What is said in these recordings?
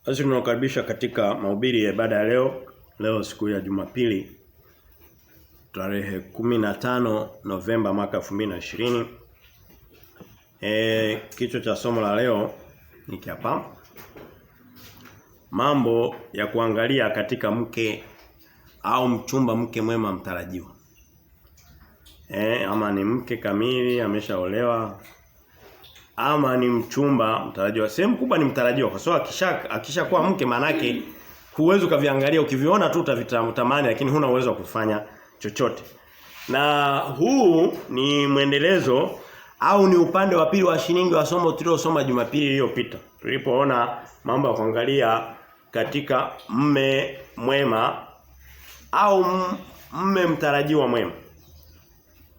Basi tunakaribisha katika mahubiri ya ibada ya leo. Leo siku ya Jumapili tarehe 15 Novemba mwaka 2020. Kichwa cha somo la leo ni hapa. Mambo ya kuangalia katika mke au mchumba mke mwema mtarajiwa. Ama ni mke kamili ameshaolewa ama ni mchumba mtarajiwa. Sehemu kubwa ni mtarajiwa kwa sababu akishakuwa mke manake huwezi ukaviangalia, ukiviona tu utavitamani lakini huna uwezo wa kufanya chochote. Na huu ni mwendelezo au ni upande wa pili wa shilingi wa somo tulilosoma Jumapili iliyopita. Tulipoona mambo ya kuangalia katika mme mwema au mme mtarajiwa mwema.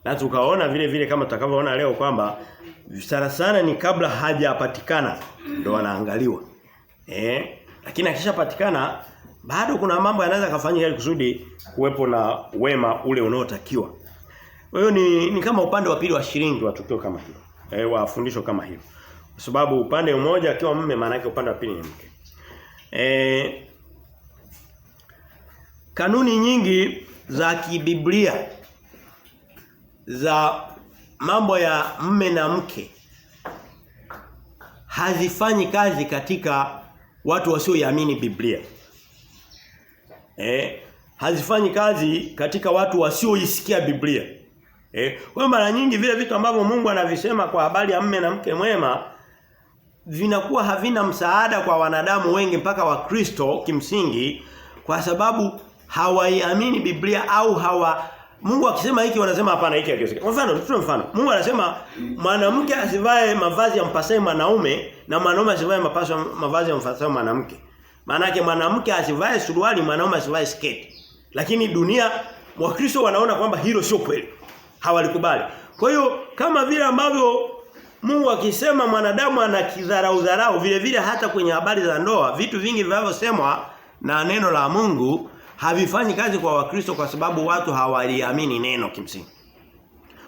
Na tukaona vile vile kama tutakavyoona leo kwamba sana ni kabla hajapatikana ndio wanaangaliwa. Lakini akishapatikana bado kuna mambo yanaweza kufanyika ili kusudi kuwepo na wema ule unaotakiwa. Kwa hiyo ni kama upande wa pili wa shilingi wa tukio kama hilo. Wa fundisho kama hilo. Kwa sababu upande mmoja akiwa mume maana yake upande wa pili ni mke. Kanuni nyingi za kibiblia za mambo ya mme na mke hazifanyi kazi katika watu wasioiamini Biblia. Hazifanyi kazi katika watu wasioisikia Biblia. Kwa mara nyingi vile vitu ambavyo Mungu anavisema kwa habari ya mme na mke mwema vinakuwa havina msaada kwa wanadamu wengi mpaka Wakristo kimsingi kwa sababu hawaiamini Biblia au Mungu akisema hiki wanasema hapana hiki hakiwezekani. Kwa mfano, tutoe mfano. Mungu anasema mwanamke asivae mavazi ya mpasaye mwanaume na mwanaume asivae mavazi ya mpasaye mwanamke. Maana yake mwanamke asivae suruali, mwanaume asivae sketi. Lakini dunia Wakristo wanaona kwamba hilo sio kweli. Hawalikubali. Kwa hiyo kama vile ambavyo Mungu akisema mwanadamu anakidharau vile vile hata kwenye habari za ndoa, vitu vingi vinavyosemwa na neno la Mungu havifanyi kazi kwa Wakristo kwa sababu watu hawaliamini neno kimsingi.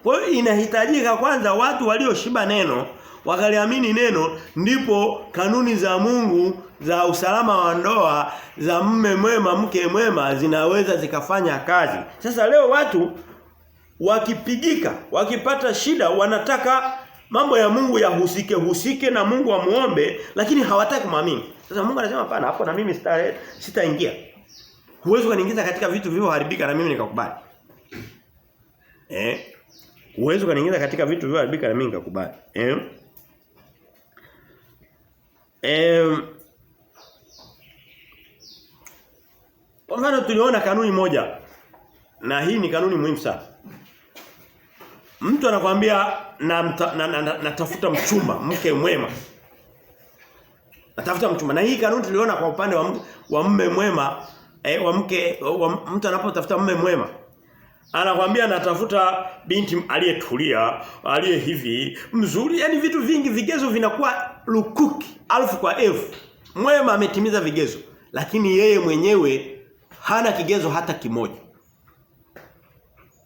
Kwa hiyo inahitajika kwanza watu walioshiba neno, wakaliamini neno, ndipo kanuni za Mungu za usalama wa ndoa, za mume mwema, mke mwema zinaweza zikafanya kazi. Sasa leo watu wakipigika, wakipata shida wanataka mambo ya Mungu yahusike na Mungu amuombe, lakini hawataki muamini. Sasa Mungu anasema hapana, hapo na mimi sitaingia. Huwezi kuniingiza katika vitu vilivyoharibika na mimi nikakubali. Huwezi kuniingiza katika vitu vilivyoharibika na mimi nikakubali. Kwa mfano tuliona kanuni moja na hii ni kanuni muhimu sana. Mtu anakuambia natafuta mchumba, mke mwema. Natafuta mchumba. Na hii kanuni tuliona kwa upande wa mume mwema. Mtu anapotafuta mume mwema anakuambia natafuta binti aliyetulia, aliye hivi, mzuri, yani vitu vingi vigezo vinakuwa lukuki, alfu kwa elfu. Mwema ametimiza vigezo, lakini yeye mwenyewe hana kigezo hata kimoja.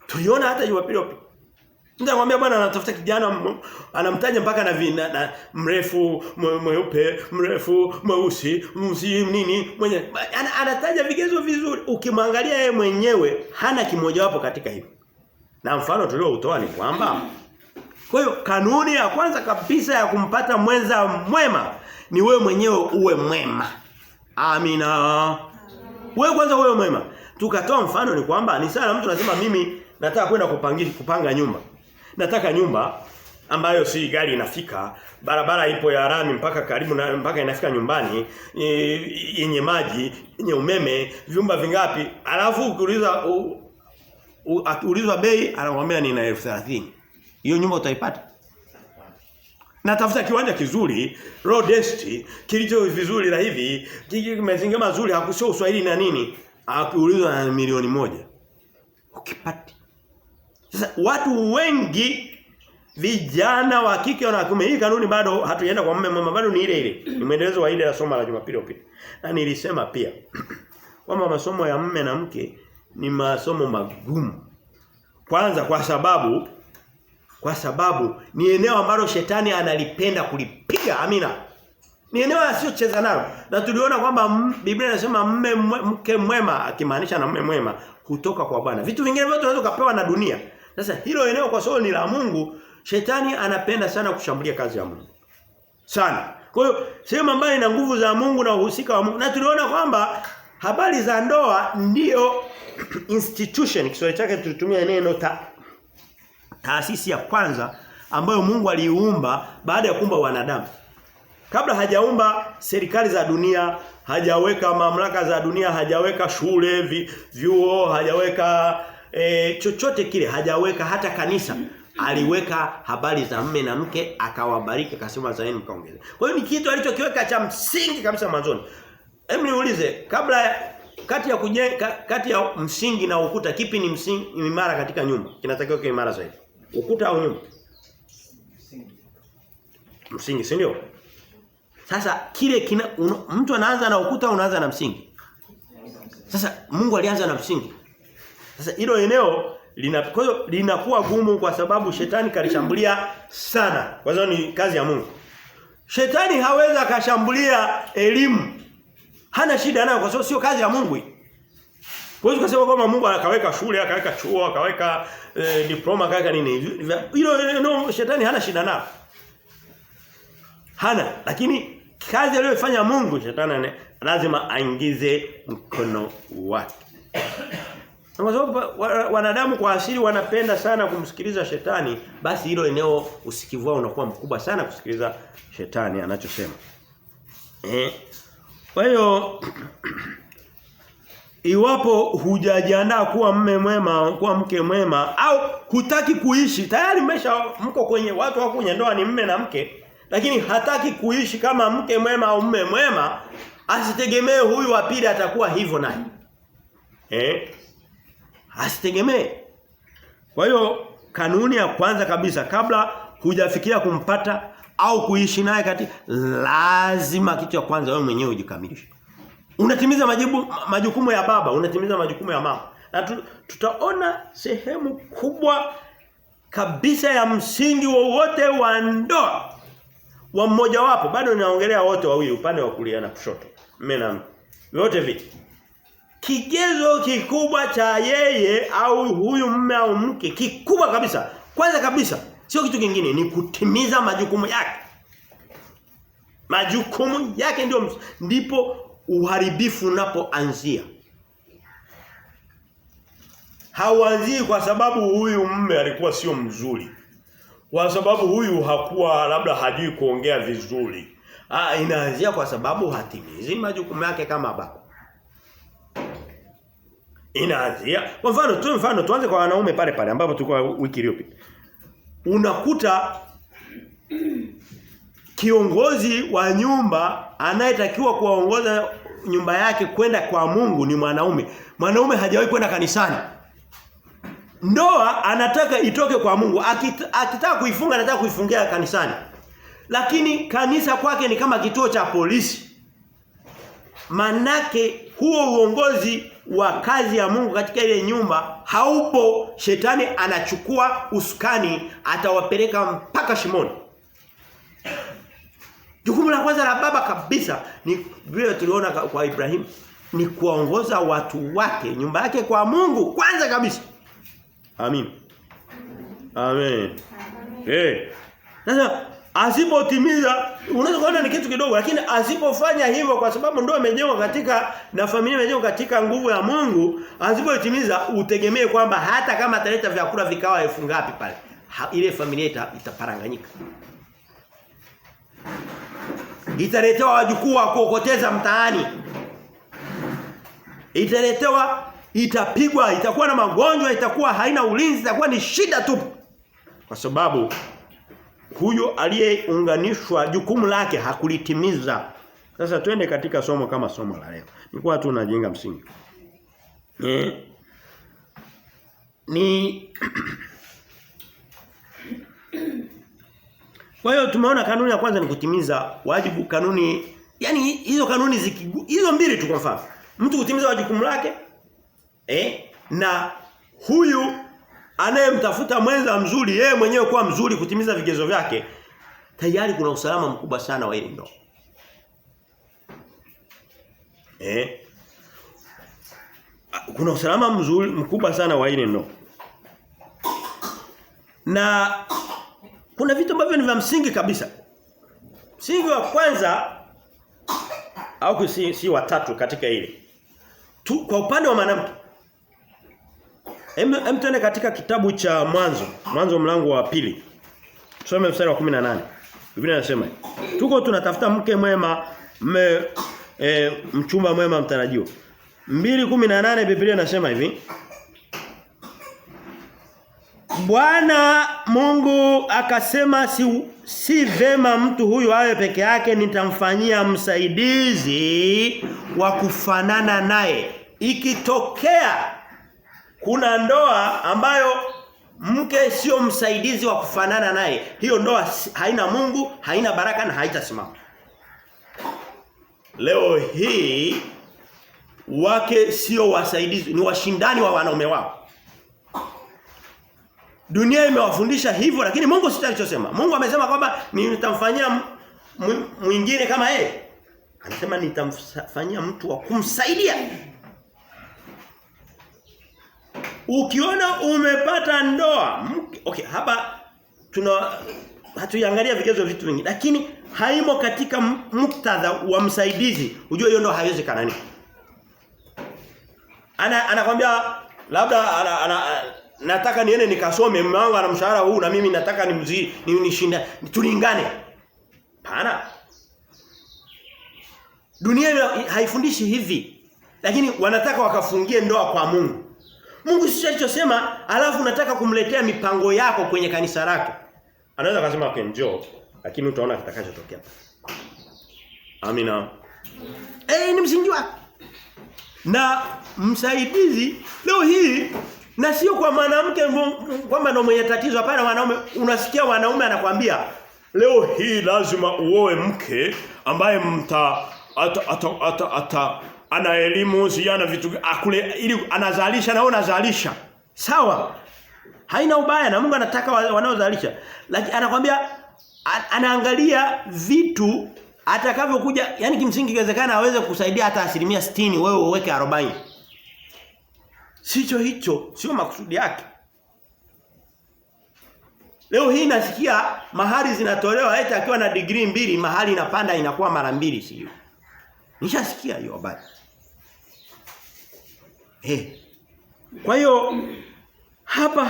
Tuliona hata Jumapili. Mtu anamwambia bwana anatafuta kijana anamtaja mpaka na mrefu, mweupe, mrefu, mweusi, nini, mwenye anataja vigezo vizuri. Ukimwangalia yeye mwenyewe hana kimoja wapo katika hivyo. Na mfano tulioutoa ni kwamba kwa hiyo kanuni ya kwanza kabisa ya kumpata mwenza mwema ni wewe mwenyewe uwe mwema. Amina. Wewe kwanza uwe mwema. Tukatoa mfano ni kwamba ni sana mtu anasema mimi nataka kwenda kupanga nyumba. Nataka nyumba ambayo si gari inafika, barabara ipo ya rami mpaka karibu na mpaka inafika nyumbani, yenye maji, yenye umeme, vyumba vingapi? Alafu ukiulizwa bei anakuambia ni 30,000. Hiyo nyumba utaipata? Natafuta kiwanja kizuri, roadest, kilicho vizuri na hivi, kimezingira mazuri, hakusio Uswahili na nini, akiulizwa na milioni 1. Ukipata. Sasa watu wengi vijana wa kike na wa kiume, hii kanuni bado hatujaenda kwa mume mwema, bado ni ile ile. Ni mwendelezo wa ile ya somo la Jumapili iliyopita. Na nilisema pia kwamba masomo ya mume na mke ni masomo magumu. Kwanza kwa sababu ni eneo ambalo shetani analipenda kulipiga. Amina. Ni eneo asiyocheza nalo. Na tuliona kwamba Biblia inasema mke mwema, akimaanisha na mume mwema kutoka kwa Bwana. Vitu vingine vyote unaweza kupewa na dunia. Sasa hilo eneo kwa sababu ni la Mungu, shetani anapenda sana kushambulia kazi ya Mungu. Sana. Kwa hiyo sehemu ambayo ina nguvu za Mungu na uhusika wa Mungu. Na tuliona kwamba habari za ndoa ndio institution, Kiswahili chake tulitumia neno taasisi ya kwanza ambayo Mungu aliiumba baada ya kuumba wanadamu. Kabla hajaumba serikali za dunia, hajaweka mamlaka za dunia, hajaweka shule, vyuo, hajaweka chochote kile, hajaweka hata kanisa. Aliweka habari za mume na mke, akawabariki, akasema zaeni mkaongeze. Kwa hiyo ni kitu alichokiweka cha msingi kabisa mwanzoni. Hebu niulize, kabla kati ya msingi na ukuta kipi ni msingi imara katika nyumba? Kinatakiwa kiwe imara zaidi. Ukuta au nyumba? Msingi, si ndio? Sasa mtu anaanza na ukuta, unaanza na msingi. Sasa Mungu alianza na msingi. Sasa hilo eneo linakuwa gumu kwa sababu shetani kalishambulia sana. Kwa sababu ni kazi ya Mungu. Shetani hawezi akashambulia elimu. Hana shida nayo kwa sababu sio kazi ya Mungu hii. Huwezi kusema kwamba Mungu akaweka shule, akaweka chuo, akaweka diploma, akaweka nini. Hilo shetani hana shida nalo. Hana, lakini kazi aliyofanya Mungu shetani lazima aingize mkono wake. Kwa sababu wanadamu kwa asili wanapenda sana kumsikiliza shetani, basi hilo eneo usikivu wao unakuwa mkubwa sana kusikiliza shetani anachosema. Kwa hiyo iwapo hujajiandaa kuwa mume mwema, kuwa mke mwema au hutaki kuishi, tayari mko kwenye watu wako kwenye ndoa ni mume na mke, lakini hataki kuishi kama mke mwema au mume mwema, asitegemee huyu wa pili atakuwa hivyo naye. Asitegemee. Kwa hiyo kanuni ya kwanza kabisa kabla hujafikia kumpata au kuishi naye lazima kitu cha kwanza wewe mwenyewe ujikamilishe. Unatimiza majukumu ya baba, unatimiza majukumu ya mama. Na tutaona sehemu kubwa kabisa ya msingi wowote wa ndoa wa mmoja wapo, bado ninaongelea wote wawili, upande wa kulia na kushoto. Mume na mke. Wote vipi? Kigezo kikubwa cha yeye au huyu mume au mke kikubwa kabisa. Kwanza kabisa, sio kitu kingine, ni kutimiza majukumu yake. Majukumu yake ndipo uharibifu unapoanzia. Hauanzii kwa sababu huyu mume alikuwa sio mzuri. Kwa sababu huyu hakuwa labda hajui kuongea vizuri. Inaanzia kwa sababu hatimizi majukumu yake kama baba. Inaanzia. Kwa mfano tuanze kwa wanaume pale ambapo tulikuwa wiki iliyopita. Unakuta kiongozi wa nyumba anayetakiwa kuongoza nyumba yake kwenda kwa Mungu ni mwanaume. Mwanaume hajawahi kwenda kanisani. Ndoa anataka itoke kwa Mungu. Akitaka kuifunga anataka kuifungia kanisani. Lakini kanisa kwake ni kama kituo cha polisi. Manake huo uongozi wa kazi ya Mungu katika ile nyumba haupo. Shetani anachukua usukani, atawapeleka mpaka shimoni. Jukumu la kwanza la baba kabisa ni vile tuliona kwa Ibrahim, ni kuongoza watu wake, nyumba yake kwa Mungu kwanza kabisa. Amen. Amen. Sasa asipotimiza, unaweza kuona ni kitu kidogo, lakini asipofanya hivyo kwa sababu ndoa imejengwa na familia imejengwa katika nguvu ya Mungu, asipotimiza utegemee kwamba hata kama ataleta vyakula vikawa 1000 ngapi pale, ile familia itaparanganyika. Italetewa wajukuu wa kuokoteza mtaani. Itapigwa, itakuwa na magonjwa, itakuwa haina ulinzi, itakuwa ni shida tu. Kwa sababu huyo aliyeunganishwa jukumu lake hakulitimiza. Sasa twende katika somo kama somo la leo. Nilikuwa tu najenga msingi. Kwa hiyo tumeona kanuni ya kwanza ni kutimiza wajibu. Kanuni, yani hizo kanuni hizo mbili tu kwa mfano. Mtu kutimiza wajibu lake na huyu anayemtafuta mwenza mzuri, yeye mwenyewe kuwa mzuri, kutimiza vigezo vyake, tayari kuna usalama mkubwa sana wa ile ndoa. Kuna usalama mzuri mkubwa sana wa ile ndoa. Na kuna vitu ambavyo ni vya msingi kabisa. Msingi wa kwanza au si watatu katika ile. Kwa upande wa mwanamke. Tuende katika kitabu cha Mwanzo mlango wa 2. Tusome mstari wa 18. Biblia inasema, tuko tunatafuta mke mwema, mchumba mwema mtarajiwa. 2:18 Biblia inasema hivi. Bwana Mungu akasema si vema mtu huyu awe peke yake, nitamfanyia msaidizi wa kufanana naye. Ikitokea kuna ndoa ambayo mke sio msaidizi wa kufanana naye, hiyo ndoa haina Mungu, haina baraka na haitasimama. Leo hii wake sio wasaidizi, ni washindani wa wanaume wao. Dunia imewafundisha hivyo, lakini Mungu si alichosema. Mungu amesema kwamba nitamfanyia mwingine kama yeye. Anasema nitamfanyia mtu wa kumsaidia. Ukiona umepata ndoa, okay, hapa hatuiangalia vigezo vitu vingi, lakini haimo katika muktadha wa msaidizi, ujue hiyo ndoa haiwezekani. Anakwambia labda nataka niende nikasome, mume wangu ana mshahara huu na mimi nataka nishinda tulingane. Hapana. Dunia haifundishi hivi. Lakini wanataka wakafungie ndoa kwa Mungu. Mungu si alichosema, alafu unataka kumletea mipango yako kwenye kanisa lake. Anaweza kusema okay, njoo, lakini utaona kitakachotokea. Amina. Ni msingi wake. Na msaidizi leo hii na sio kwa mwanamke kwamba ndio mwenye tatizo, hapana. Wanaume, unasikia wanaume anakuambia leo hii lazima uoe mke ambaye ana elimu, ziana vitu akule ili anazalisha na unazalisha. Sawa. Haina ubaya na Mungu anataka wanaozalisha. Lakini anakuambia anaangalia vitu atakavyokuja, yani kimsingi inawezekana aweze kusaidia hata 60%, wewe uweke 40%. Sicho hicho, sio makusudi yake. Leo hii nasikia mahari zinatolewa hata akiwa na degree 2, mahari inapanda inakuwa mara 2, sio? Nishasikia hiyo habari. Kwa hiyo hapa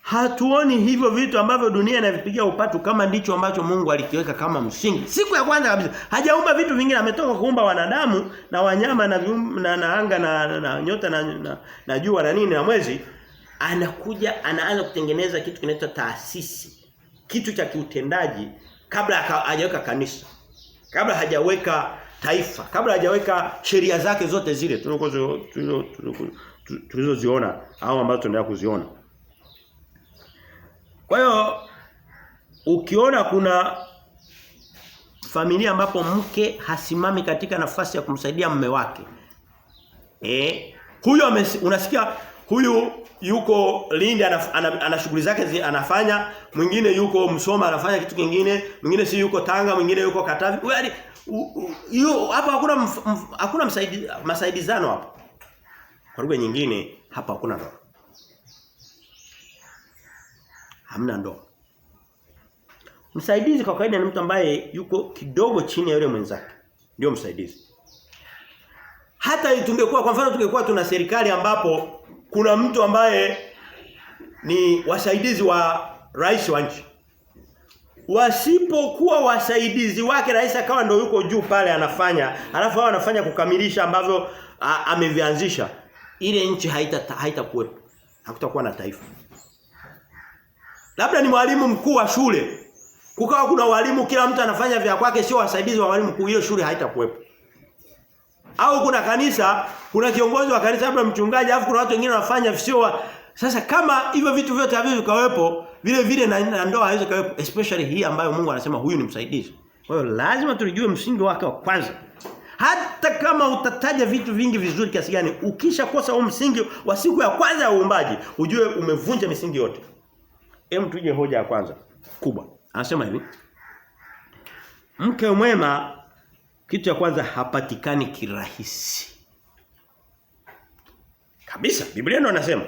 hatuoni hivyo vitu ambavyo dunia inavipigia upatu kama ndicho ambacho Mungu alikiweka kama msingi. Siku ya kwanza kabisa hajaumba vitu vingine, ametoka kuumba wanadamu na wanyama na anga na nyota na jua na nini na mwezi. Anakuja anaanza kutengeneza kitu kinaitwa taasisi, kitu cha kiutendaji kabla hajaweka kanisa, kabla hajaweka taifa, kabla hajaweka sheria zake zote zile tulizoziona au ambazo tunaendelea kuziona. Kwa hiyo ukiona kuna familia ambapo mke hasimami katika nafasi ya kumsaidia mume wake, huyo unasikia huyu yuko Lindi ana shughuli zake anafanya, mwingine yuko Msoma anafanya kitu kingine, mwingine si yuko Tanga, mwingine yuko Katavi. Yaani hapa hakuna masaidizano hapa. Kwa lugha nyingine hapa hakuna ndoa. Hamna ndoa. Msaidizi kwa kawaida ni mtu ambaye yuko kidogo chini ya yule mwenzake. Ndio msaidizi. Hata tungekuwa kwa mfano tungekuwa tuna serikali ambapo kuna mtu ambaye ni wasaidizi wa rais wa nchi. Wasipokuwa wasaidizi wake, rais akawa ndio yuko juu pale anafanya, alafu hao anafanya kukamilisha ambavyo amevianzisha, ile nchi haitakuwepo. Hakutakuwa na taifa. Labda ni mwalimu mkuu wa shule. Kukawa kuna walimu kila mtu anafanya vya kwake, sio wasaidizi wa walimu mkuu, hiyo shule haitakuwepo. Au kuna kanisa, kuna kiongozi wa kanisa labda mchungaji, alafu kuna watu wengine wanafanya sio. Sasa kama hivyo vitu vyote havyo vikawepo, vile vile na ndoa haiwezi kawepo, especially hii ambayo Mungu anasema huyu ni msaidizi. Kwa hiyo lazima tulijue msingi wake wa kwanza. Hata kama utataja vitu vingi vizuri kiasi gani, ukishakosa huo msingi wa siku ya kwanza ya uumbaji, ujue umevunja misingi yote. Hem, tuje hoja ya kwanza kubwa. Anasema hivi. Mke mwema Kitu cha kwanza hapatikani kirahisi. Kabisa. Biblia ndio inasema.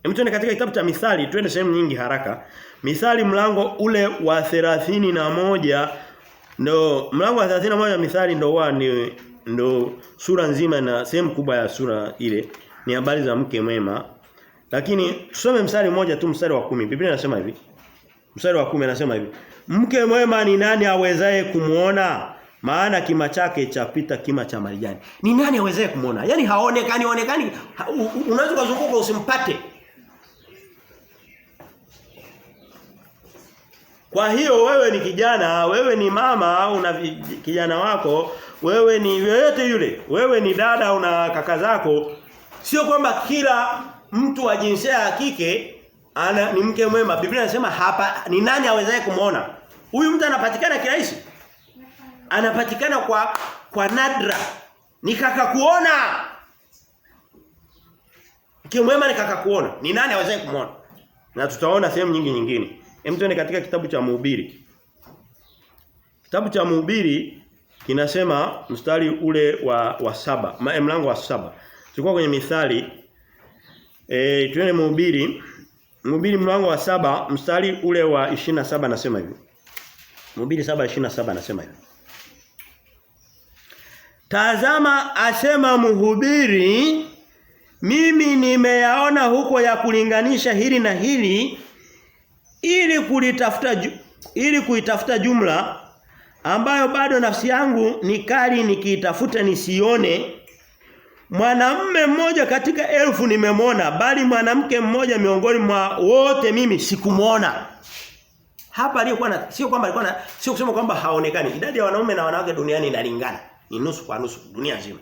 Twende katika kitabu cha Mithali, twende sehemu nyingi haraka. Mithali mlango ule wa 31 ndo mlango wa 31 wa Mithali ndo sura nzima na sehemu kubwa ya sura ile ni habari za mke mwema. Lakini tusome mstari mmoja tu, mstari wa 10. Biblia inasema hivi. Mstari wa 10 anasema hivi. Mke mwema ni nani awezaye kumuona? Maana kima chake chapita kima cha marijani. Ni nani awezaye kumuona? Yaani haonekani. Unaweza kuzunguka usimpate. Kwa hiyo wewe ni kijana, wewe ni mama au una kijana wako, wewe ni yoyote yule, wewe ni dada una kaka zako, sio kwamba kila mtu wa jinsia ya kike ni mke mwema. Biblia inasema hapa ni nani awezaye kumuona? Huyu mtu anapatikana kirahisi. Anapatikana kwa nadra. Ni kaka kuona. Mke mwema ni kaka kuona. Ni nani awezaye kumuona? Na tutaona sehemu nyingine. Twende katika kitabu cha Mhubiri. Kitabu cha Mhubiri kinasema mstari ule wa 7, mlango wa 7. Tulikuwa kwenye Mithali. Twende Mhubiri mlango wa 7, mstari ule wa 27 nasema hivi. Mhubiri 7:27 nasema hivi. Tazama asema mhubiri, mimi nimeyaona huko ya kulinganisha hili na hili ili kuitafuta jumla ambayo bado nafsi yangu ni kali nikiitafuta nisione. Mwanamume mmoja katika 1000 nimemwona, bali mwanamke mmoja miongoni mwa wote mimi sikumuona. Hapa alikuwa sio kusema kwamba haonekani. Idadi ya wanaume na wanawake duniani inalingana. Ni nusu kwa nusu dunia nzima.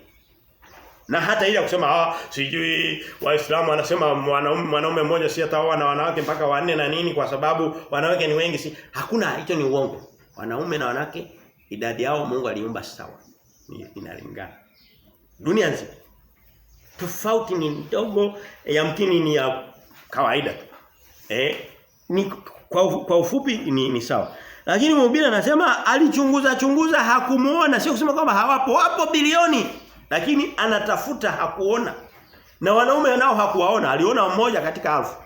Na hata ile kusema sijui Waislamu wanasema mwanaume mmoja si ataoa na wanawake mpaka 4 na nini kwa sababu wanawake ni wengi si. Hakuna, hicho ni uongo. Wanaume na wanawake idadi yao Mungu aliumba sawa. Inalingana. Dunia nzima. Tofauti ni ndogo, yamkini ni ya kawaida tu. Ni kwa ufupi ni sawa. Lakini Mhubiri anasema alichunguza hakumuona, sio kusema kwamba wapo bilioni. Lakini anatafuta hakuona. Na wanaume nao hakuwaona, aliona mmoja katika 1000.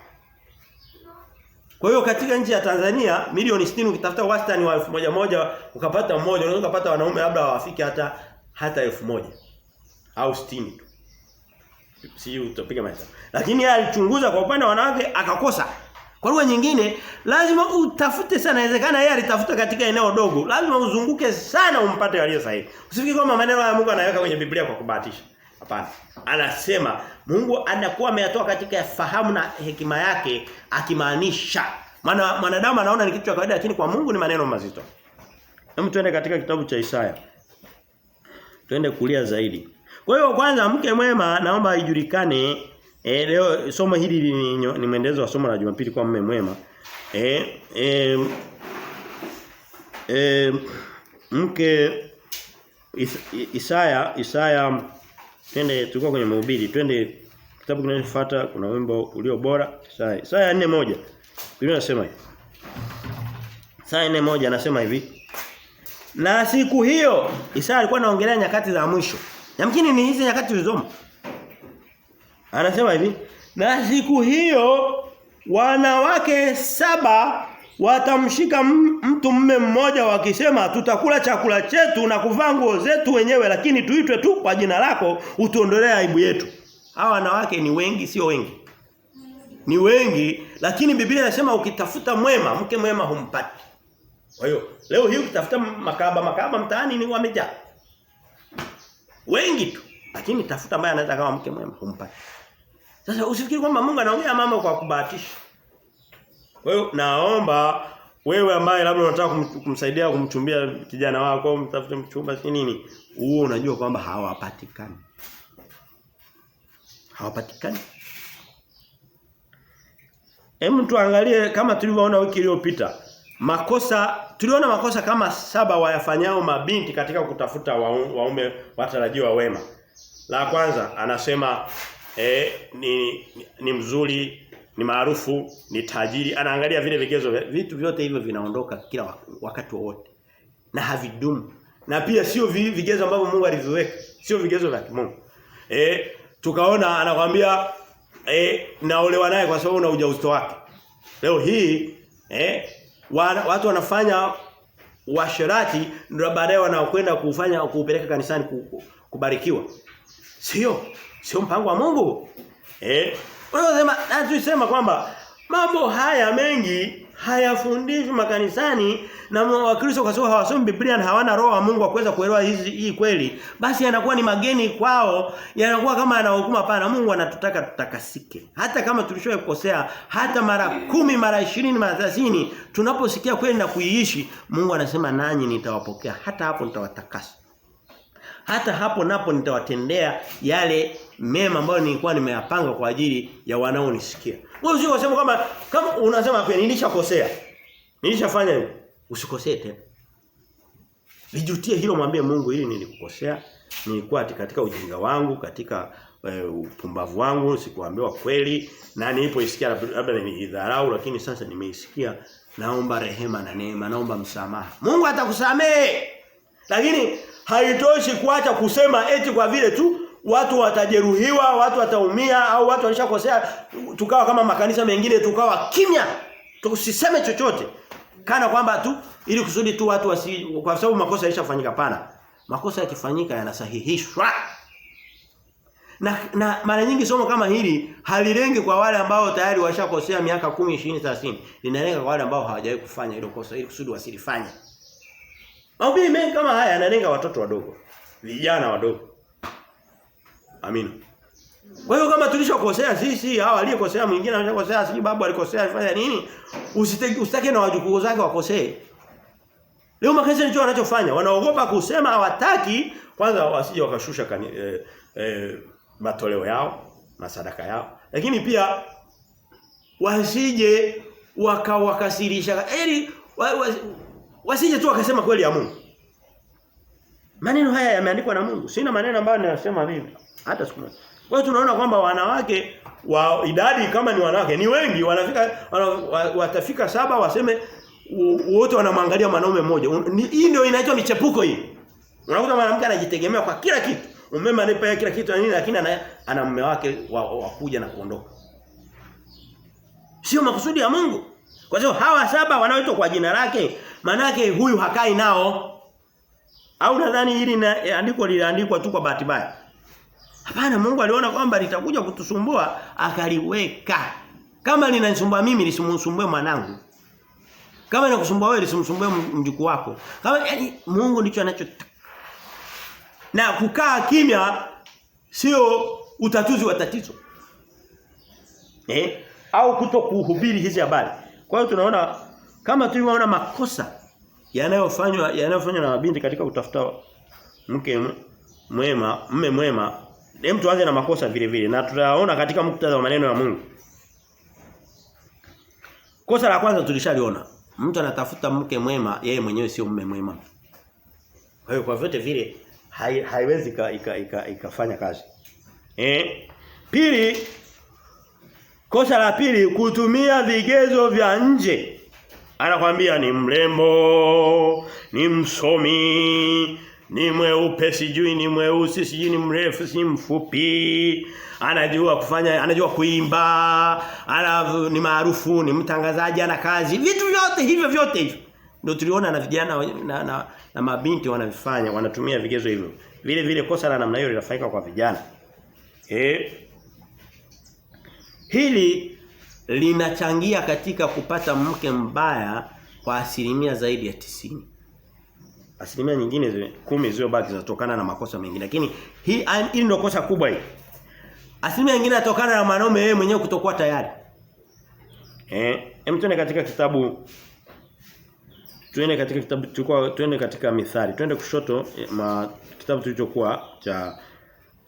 Kwa hiyo katika nchi ya Tanzania milioni 60 ukitafuta wastani wa 1000 ukapata mmoja, unaweza kupata wanaume labda hawafiki hata 1000 au 60 tu. Si utapiga mahesabu. Lakini yeye alichunguza kwa upande wa wanawake akakosa. Kwa lugha nyingine lazima utafute sana, inawezekana yeye alitafuta katika eneo dogo. Lazima uzunguke sana umpate aliye sahihi. Usifikiri kwamba maneno ya Mungu anaweka kwenye Biblia kwa kubahatisha. Hapana. Anasema Mungu anakuwa ameyatoa katika fahamu na hekima yake akimaanisha. Maana mwanadamu anaona ni kitu cha kawaida lakini kwa Mungu ni maneno mazito. Hebu tuende katika kitabu cha Isaya. Tuende kulia zaidi. Kwa hiyo kwanza mke mwema naomba ijulikane. Leo somo hili ni mwendelezo wa somo la Jumapili kwa mume mwema. Mke Isaya twende tulikuwa kwenye Mhubiri, twende kitabu kinachofuata kuna wimbo ulio bora Isaya 4:1. Biblia inasema hivi. Isaya 4:1 anasema hivi. Na siku hiyo Isaya alikuwa anaongelea nyakati za mwisho. Yamkini ni hizi nyakati tulizomo. Anasema hivi, na siku hiyo wanawake 7 watamshika mtu mume mmoja wakisema tutakula chakula chetu na kuvaa nguo zetu wenyewe lakini tuitwe tu kwa jina lako utuondolee aibu yetu. Hawa wanawake ni wengi sio wengi. Ni wengi lakini Biblia inasema ukitafuta mwema, mke mwema humpati. Kwa hiyo leo hii ukitafuta makahaba mtaani ni wamejaa. Wengi tu lakini tafuta ambaye anaweza kama mke mwema humpati. Sasa usifikiri kwamba Mungu anaongea mama kwa kubahatisha. Kwa hiyo naomba wewe ambaye labda unataka kumsaidia kumchumbia kijana wako, mtafute mchumba si nini, huo unajua kwamba hawapatikani. Hawapatikani. Hebu tuangalie kama tulivyoona wiki iliyopita. Tuliona makosa kama 7 wayafanyao mabinti katika kutafuta waume watarajiwa wema. La kwanza anasema ni mzuri, ni maarufu, ni tajiri. Anaangalia vile vigezo, vitu vyote hivyo vinaondoka kila wakati wote. Na havidumu. na pia sio vigezo ambavyo Mungu aliviweka, sio vigezo vya Mungu. Tukaona anakuambia naolewa naye kwa sababu una ujauzito wake. Leo hii watu wanafanya washerati ndio baadaye wanaokwenda kupeleka kanisani kubarikiwa. Sio mpango wa Mungu. Unasema na tulisema kwamba mambo haya mengi hayafundishwi makanisani na Wakristo kwa sababu hawasomi Biblia na hawana roho wa Mungu wa kuweza kuelewa hii kweli, basi yanakuwa ni mageni kwao, yanakuwa kama anahukuma pana. Mungu anatutaka tutakasike. Hata kama tulishowahi kukosea hata mara 10, mara 20, mara 30, tunaposikia kweli na kuiishi, Mungu anasema nanyi nitawapokea. Hata hapo nitawatakasa. Hata hapo napo nitawatendea yale mema ambayo nilikuwa nimeyapanga kwa ajili ya wanaonisikia. Wewe usije kusema kama unasema kwa nilishakosea. Nilishafanya hivi. Usikosee tena. Vijutie hilo, mwambie Mungu, hili nilikukosea. Nilikuwa katika ujinga wangu, katika upumbavu wangu, sikuambiwa kweli na nilipoisikia labda nilidharau, lakini sasa nimeisikia. Naomba rehema na neema, naomba msamaha. Mungu atakusamehe. Lakini haitoshi kuacha kusema eti kwa vile tu watu watajeruhiwa, watu wataumia au watu walishakosea tukawa kama makanisa mengine tukawa kimya. Tusiseme chochote. Kana kwamba tu ili kusudi tu watu kwa sababu makosa yalishafanyika. Pana. Makosa yakifanyika yanasahihishwa. Na mara nyingi somo kama hili halilengi kwa wale ambao tayari washakosea miaka 10, 20, 30. Linalenga kwa wale ambao hawajawahi kufanya hilo kosa ili kusudi wasilifanye. Mahubiri mengi kama haya yanalenga watoto wadogo, vijana wadogo. Amina. Kwa hiyo kama tulishokosea sisi, hao aliyekosea mwingine anakosea, sisi babu alikosea alifanya nini? Usitake na wajukuu zake wakosee. Leo makanisa ndicho wanachofanya, wanaogopa kusema, hawataki kwanza wasije wakashusha matoleo yao na sadaka yao. Lakini pia wasije wakawakasirisha wasije tu wakasema kweli ya Mungu. Maneno haya yameandikwa na Mungu. Sina maneno ambayo ninasema mimi hata siku moja. Kwa hiyo tunaona kwamba wanawake wa idadi kama ni wanawake ni wengi, watafika 7 waseme wote wanamwangalia mwanaume mmoja. Hii ndio inaitwa michepuko hii. Unakuta mwanamke anajitegemea kwa kila kitu. Mume anipa kila kitu na nini, lakini ana mume wake wa kuja na kuondoka. Sio makusudi ya Mungu. Kwa hiyo hawa 7 wanaoitwa kwa jina lake, manake huyu hakai nao. Au nadhani hili andiko liliandikwa tu kwa bahati mbaya. Hapana, Mungu aliona kwamba litakuja kutusumbua akaliweka. Kama linanisumbua mimi lisimsumbue mwanangu. Kama linakusumbua wewe lisimsumbue mjukuu wako. Kama yani Mungu ndicho anachotaka. Na kukaa kimya sio utatuzi wa tatizo. Au kutokuhubiri hizi habari. Kwa hiyo tunaona kama tulivyoona makosa yanayofanywa na mabinti katika kutafuta mme mwema. Hem, tuanze na makosa vile vile na tutaona katika muktadha wa maneno ya Mungu. Kosa la kwanza tulishaliona. Mtu anatafuta mke mwema, yeye mwenyewe sio mume mwema. Kwa hiyo kwa vyote vile haiwezi ikafanya kazi. Pili, kosa la pili, kutumia vigezo vya nje. Anakuambia ni mrembo, ni msomi, ni mweupe, sijui ni mweusi, sijui ni mrefu, si mfupi, anajua kuimba, ni maarufu, ni mtangazaji, ana kazi. Vitu vyote hivyo ndio tuliona na vijana na mabinti wanavifanya, wanatumia vigezo hivyo. Vile vile kosa la namna hiyo linafanyika kwa vijana. Hili linachangia katika kupata mke mbaya kwa asilimia zaidi ya 90. Asilimia nyingine 10 zilizobaki zinatokana na makosa mengine, lakini hii ndio kosa kubwa hili. Asilimia nyingine inatokana na mwanaume yeye mwenyewe kutokuwa tayari. Tuende katika kitabu tuende katika Mithali. Twende kushoto kitabu tulichokuwa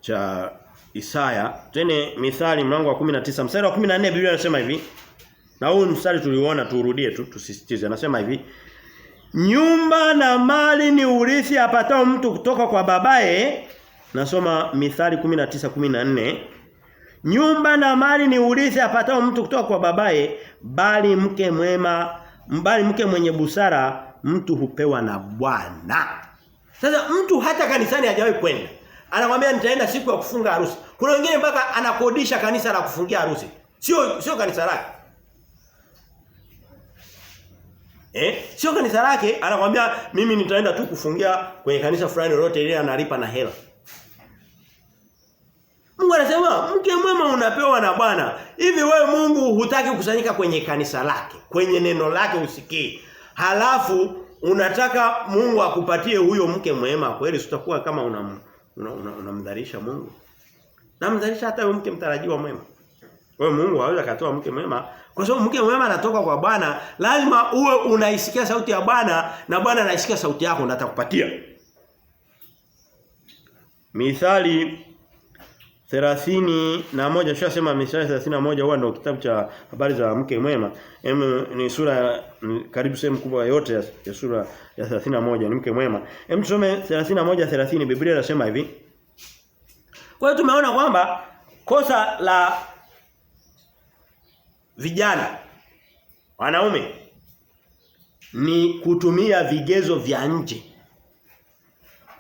cha Isaya. Twende Mithali mlango wa 19 mstari wa 14. Biblia inasema hivi. Na huu mstari tuliuona, turudie tu tusisitize. Anasema hivi: nyumba na mali ni urithi apatao mtu kutoka kwa babaye. Nasoma Mithali 19:14. Nyumba na mali ni urithi apatao mtu kutoka kwa babaye, bali mke mwenye busara mtu hupewa na Bwana. Sasa mtu hata kanisani hajawahi kwenda. Anakuambia nitaenda siku ya kufunga harusi. Kuna wengine mpaka anakodisha kanisa la kufungia harusi. Sio kanisa lake. Sio kanisa lake, anakuambia mimi nitaenda tu kufungia kwenye kanisa fulani lolote ile analipa na hela. Mungu anasema mke mwema unapewa na Bwana. Hivi wewe Mungu hutaki kukusanyika kwenye kanisa lake, kwenye neno lake usikie. Halafu unataka Mungu akupatie huyo mke mwema, kweli utakuwa kama unamdharisha Mungu. Na mdharisha hata huyo mke mtarajiwa mwema. Wewe Mungu hawezi katoa mke mwema, kwa sababu mke mwema anatoka kwa Bwana, lazima uwe unaisikia sauti ya Bwana na Bwana anaisikia sauti yako na atakupatia. Mithali 31 tushasema Mithali 31 huwa ndio kitabu cha habari za mke mwema. Ni sura karibu sehemu kubwa yote ya sura ya 31 ni mke mwema. Tusome 31:30 Biblia inasema hivi. Kwa hiyo tumeona kwamba kosa la vijana wanaume ni kutumia vigezo vya nje.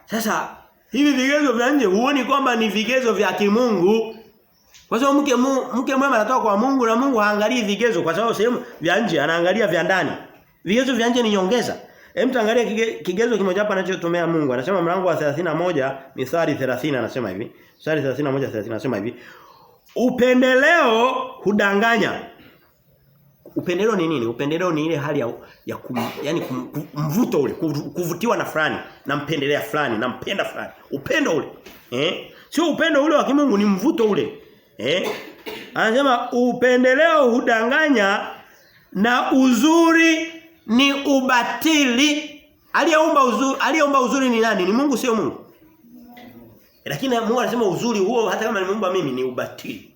Sasa hivi vigezo vya nje huoni kwamba ni vigezo vya kimungu? Kwa sababu mke mwema anatoka kwa Mungu na Mungu haangalii vigezo kwa sababu sehemu vya nje anaangalia vya ndani. Vigezo vya nje ni nyongeza. Tuangalie kigezo kimoja hapa anachotumia Mungu. Anasema mlango wa 31 Mithali 30 anasema hivi. Mithali 31:30 anasema hivi. Upendeleo hudanganya. Upendeleo ni nini? Upendeleo ni ile hali ya mvuto ule, kuvutiwa na fulani, nampendelea fulani, nampenda fulani. Upendo ule. Sio upendo ule wa kimungu, ni mvuto ule. Anasema upendeleo hudanganya na uzuri ni ubatili. Aliyeumba uzuri ni nani? Ni Mungu, sio Mungu. Lakini Mungu anasema uzuri huo hata kama nimeumba mimi ni ubatili.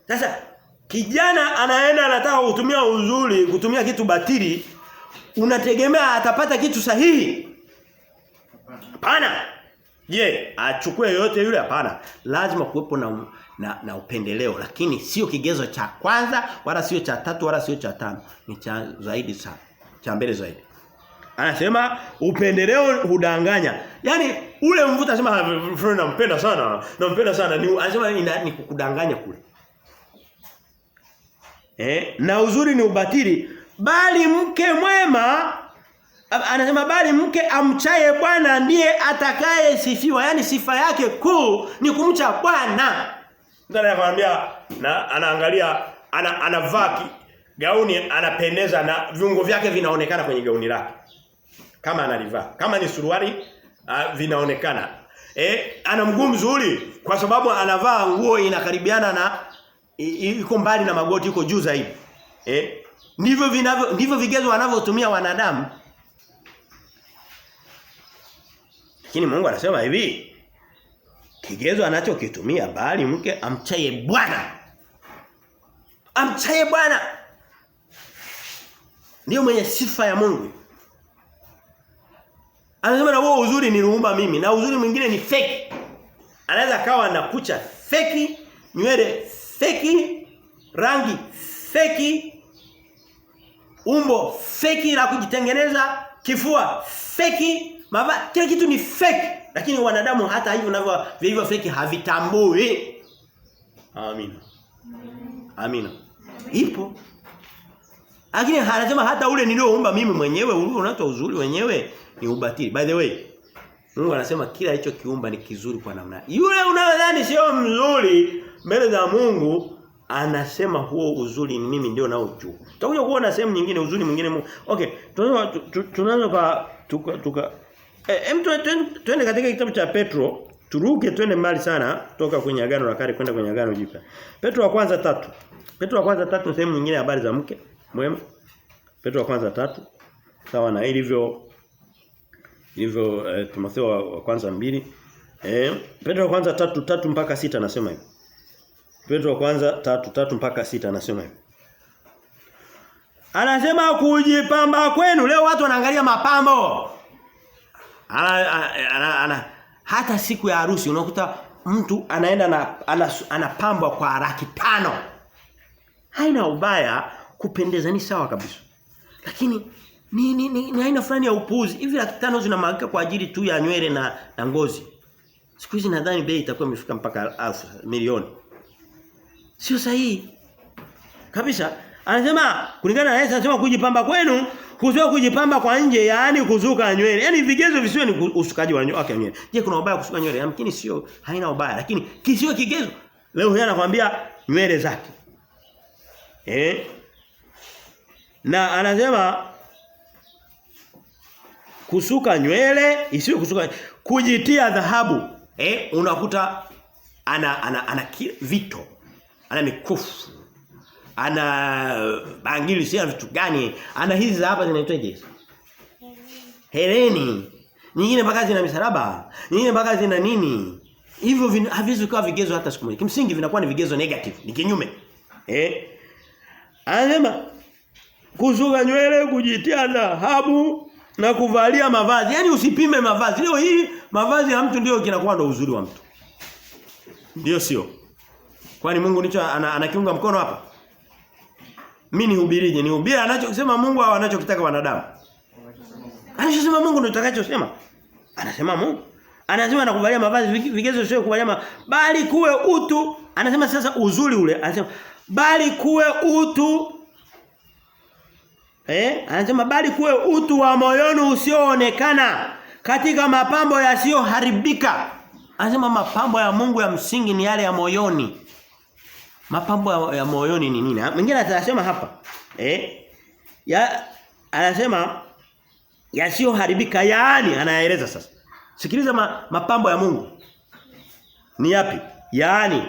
Sasa kijana anaenda anataka kutumia uzuri, kutumia kitu batili, unategemea atapata kitu sahihi? Hapana. Je, achukue yote yule? Hapana. Lazima kuwepo na upendeleo, lakini sio kigezo cha kwanza wala sio cha tatu wala sio cha tano, ni cha zaidi sana, cha mbele zaidi. Anasema upendeleo hudanganya. Yaani ule mvuta anasema nampenda sana, anasema ni kukudanganya kule. Na uzuri ni ubatili, bali mke mwema anasema bali mke amchaye Bwana ndiye atakaye sifiwa. Yaani sifa yake kuu ni kumcha Bwana. Ndio anakuambia na anaangalia anavaa gauni anapendeza na viungo vyake vinaonekana kwenye gauni lake. Kama analivaa, kama ni suruali vinaonekana. Ana mguu mzuri kwa sababu anavaa nguo inakaribiana na iko mbali na magoti, iko juu zaidi. Ndivyo vigezo wanavyotumia wanadamu. Lakini Mungu anasema hivi, kigezo anachokitumia bali mke amchaye Bwana. Amchaye Bwana ndio mwenye sifa ya Mungu. Anasema na wewe uzuri niliumba mimi, na uzuri mwingine ni fake. Anaweza kawa na kucha fake, nywele fake, rangi fake, umbo fake la kujitengeneza, kifua fake, kila kitu ni fake. Lakini wanadamu hata hivyo hivyo fake havitambui. Amina. Ipo. Lakini anasema hata ule nilioumba mimi mwenyewe, unaitwa uzuri wenyewe ni ubatili. By the way, Mungu anasema kila hicho kiumba ni kizuri kwa namna. Yule unayodhani sio mzuri mbele za Mungu, anasema huo uzuri ni mimi ndio nao juu. Tutakuja kuona sehemu nyingine uzuri mwingine Mungu. Okay, tunaanza twende katika kitabu cha Petro, turuke twende mbali sana kutoka kwenye agano la kale kwenda kwenye agano jipya. Petro wa kwanza 3. Petro wa kwanza 3 sehemu nyingine habari za mke mwema. Petro wa kwanza 3 sawa na ilivyo Timotheo wa kwanza 2. Petro wa kwanza 3 mpaka 6 anasema hivi. Petro wa kwanza 3 mpaka 6 anasema hivi. Anasema kujipamba kwenu. Leo watu wanaangalia mapambo. Hata siku ya harusi unakuta mtu anaenda anapambwa kwa $500. Haina ubaya, kupendeza ni sawa kabisa. Lakini ni aina fulani ya upuuzi. Hivi 500 zinamwagika kwa ajili tu ya nywele na ngozi. Siku hizi nadhani bei itakuwa imefika mpaka milioni. Sio sahihi. Kabisa. Anasema kulingana na Yesu anasema kujipamba kwenu kusio kujipamba kwa nje, yaani kuzuka nywele. Yaani vigezo visiwe ni usukaji wa nywele. Je, kuna ubaya kusuka nywele? Yamkini sio, haina ubaya, lakini kisiwe kigezo. Leo yeye anakuambia nywele zake. Na anasema kusuka nywele isiwe kusuka, kujitia dhahabu. Unakuta ana vito, ana mikufu, ana bangili, sio vitu gani, ana hizi hapa zinaitwaje? Hereni. Nyingine mpaka zina misalaba, nyingine mpaka zina nini? Hivyo haviwezi kuwa vigezo hata siku moja. Kimsingi vinakuwa ni vigezo negative, ni kinyume. Anasema kusuka nywele, kujitia dhahabu na kuvalia mavazi. Yaani usipime mavazi. Leo hii mavazi ya mtu ndio kinakuwa ndo uzuri wa mtu. Ndio sio? Kwani Mungu nicho anakiunga mkono hapa? Mimi nihubirije? Nihubiri anachosema Mungu au anachokitaka wanadamu? Anachosema Mungu ndio utakachosema. Anasema Mungu. Anasema na kuvalia mavazi, vigezo sio kuvalia bali kuwe utu. Anasema sasa uzuri ule. Anasema bali kuwe utu. Anasema bali kuwe utu wa moyoni usioonekana katika mapambo yasiyoharibika. Anasema mapambo ya Mungu ya msingi ni yale ya moyoni. Mapambo ya moyoni ni nini? Mwingine atasema hapa. Anasema yasiyoharibika, yaani anaeleza sasa. Sikiliza mapambo ya Mungu. Ni yapi? Yaani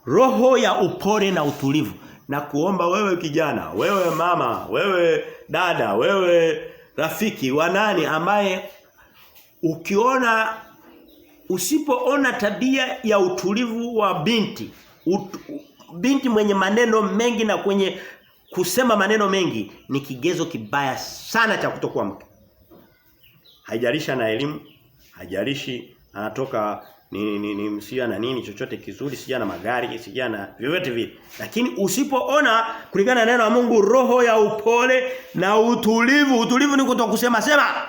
roho ya upole na utulivu. Na kuomba wewe kijana, wewe mama, wewe dada, wewe rafiki wa nani ambaye usipoona tabia ya utulivu wa binti mwenye maneno mengi na kwenye kusema maneno mengi, ni kigezo kibaya sana cha kutokuwa mke. Haijalishi ana elimu, haijalishi anatoka ni msia na nini chochote kizuri, sija na magari, sija na vyovyote vile. Lakini usipoona kulingana na neno la Mungu roho ya upole na utulivu ni kutoka kusema sema.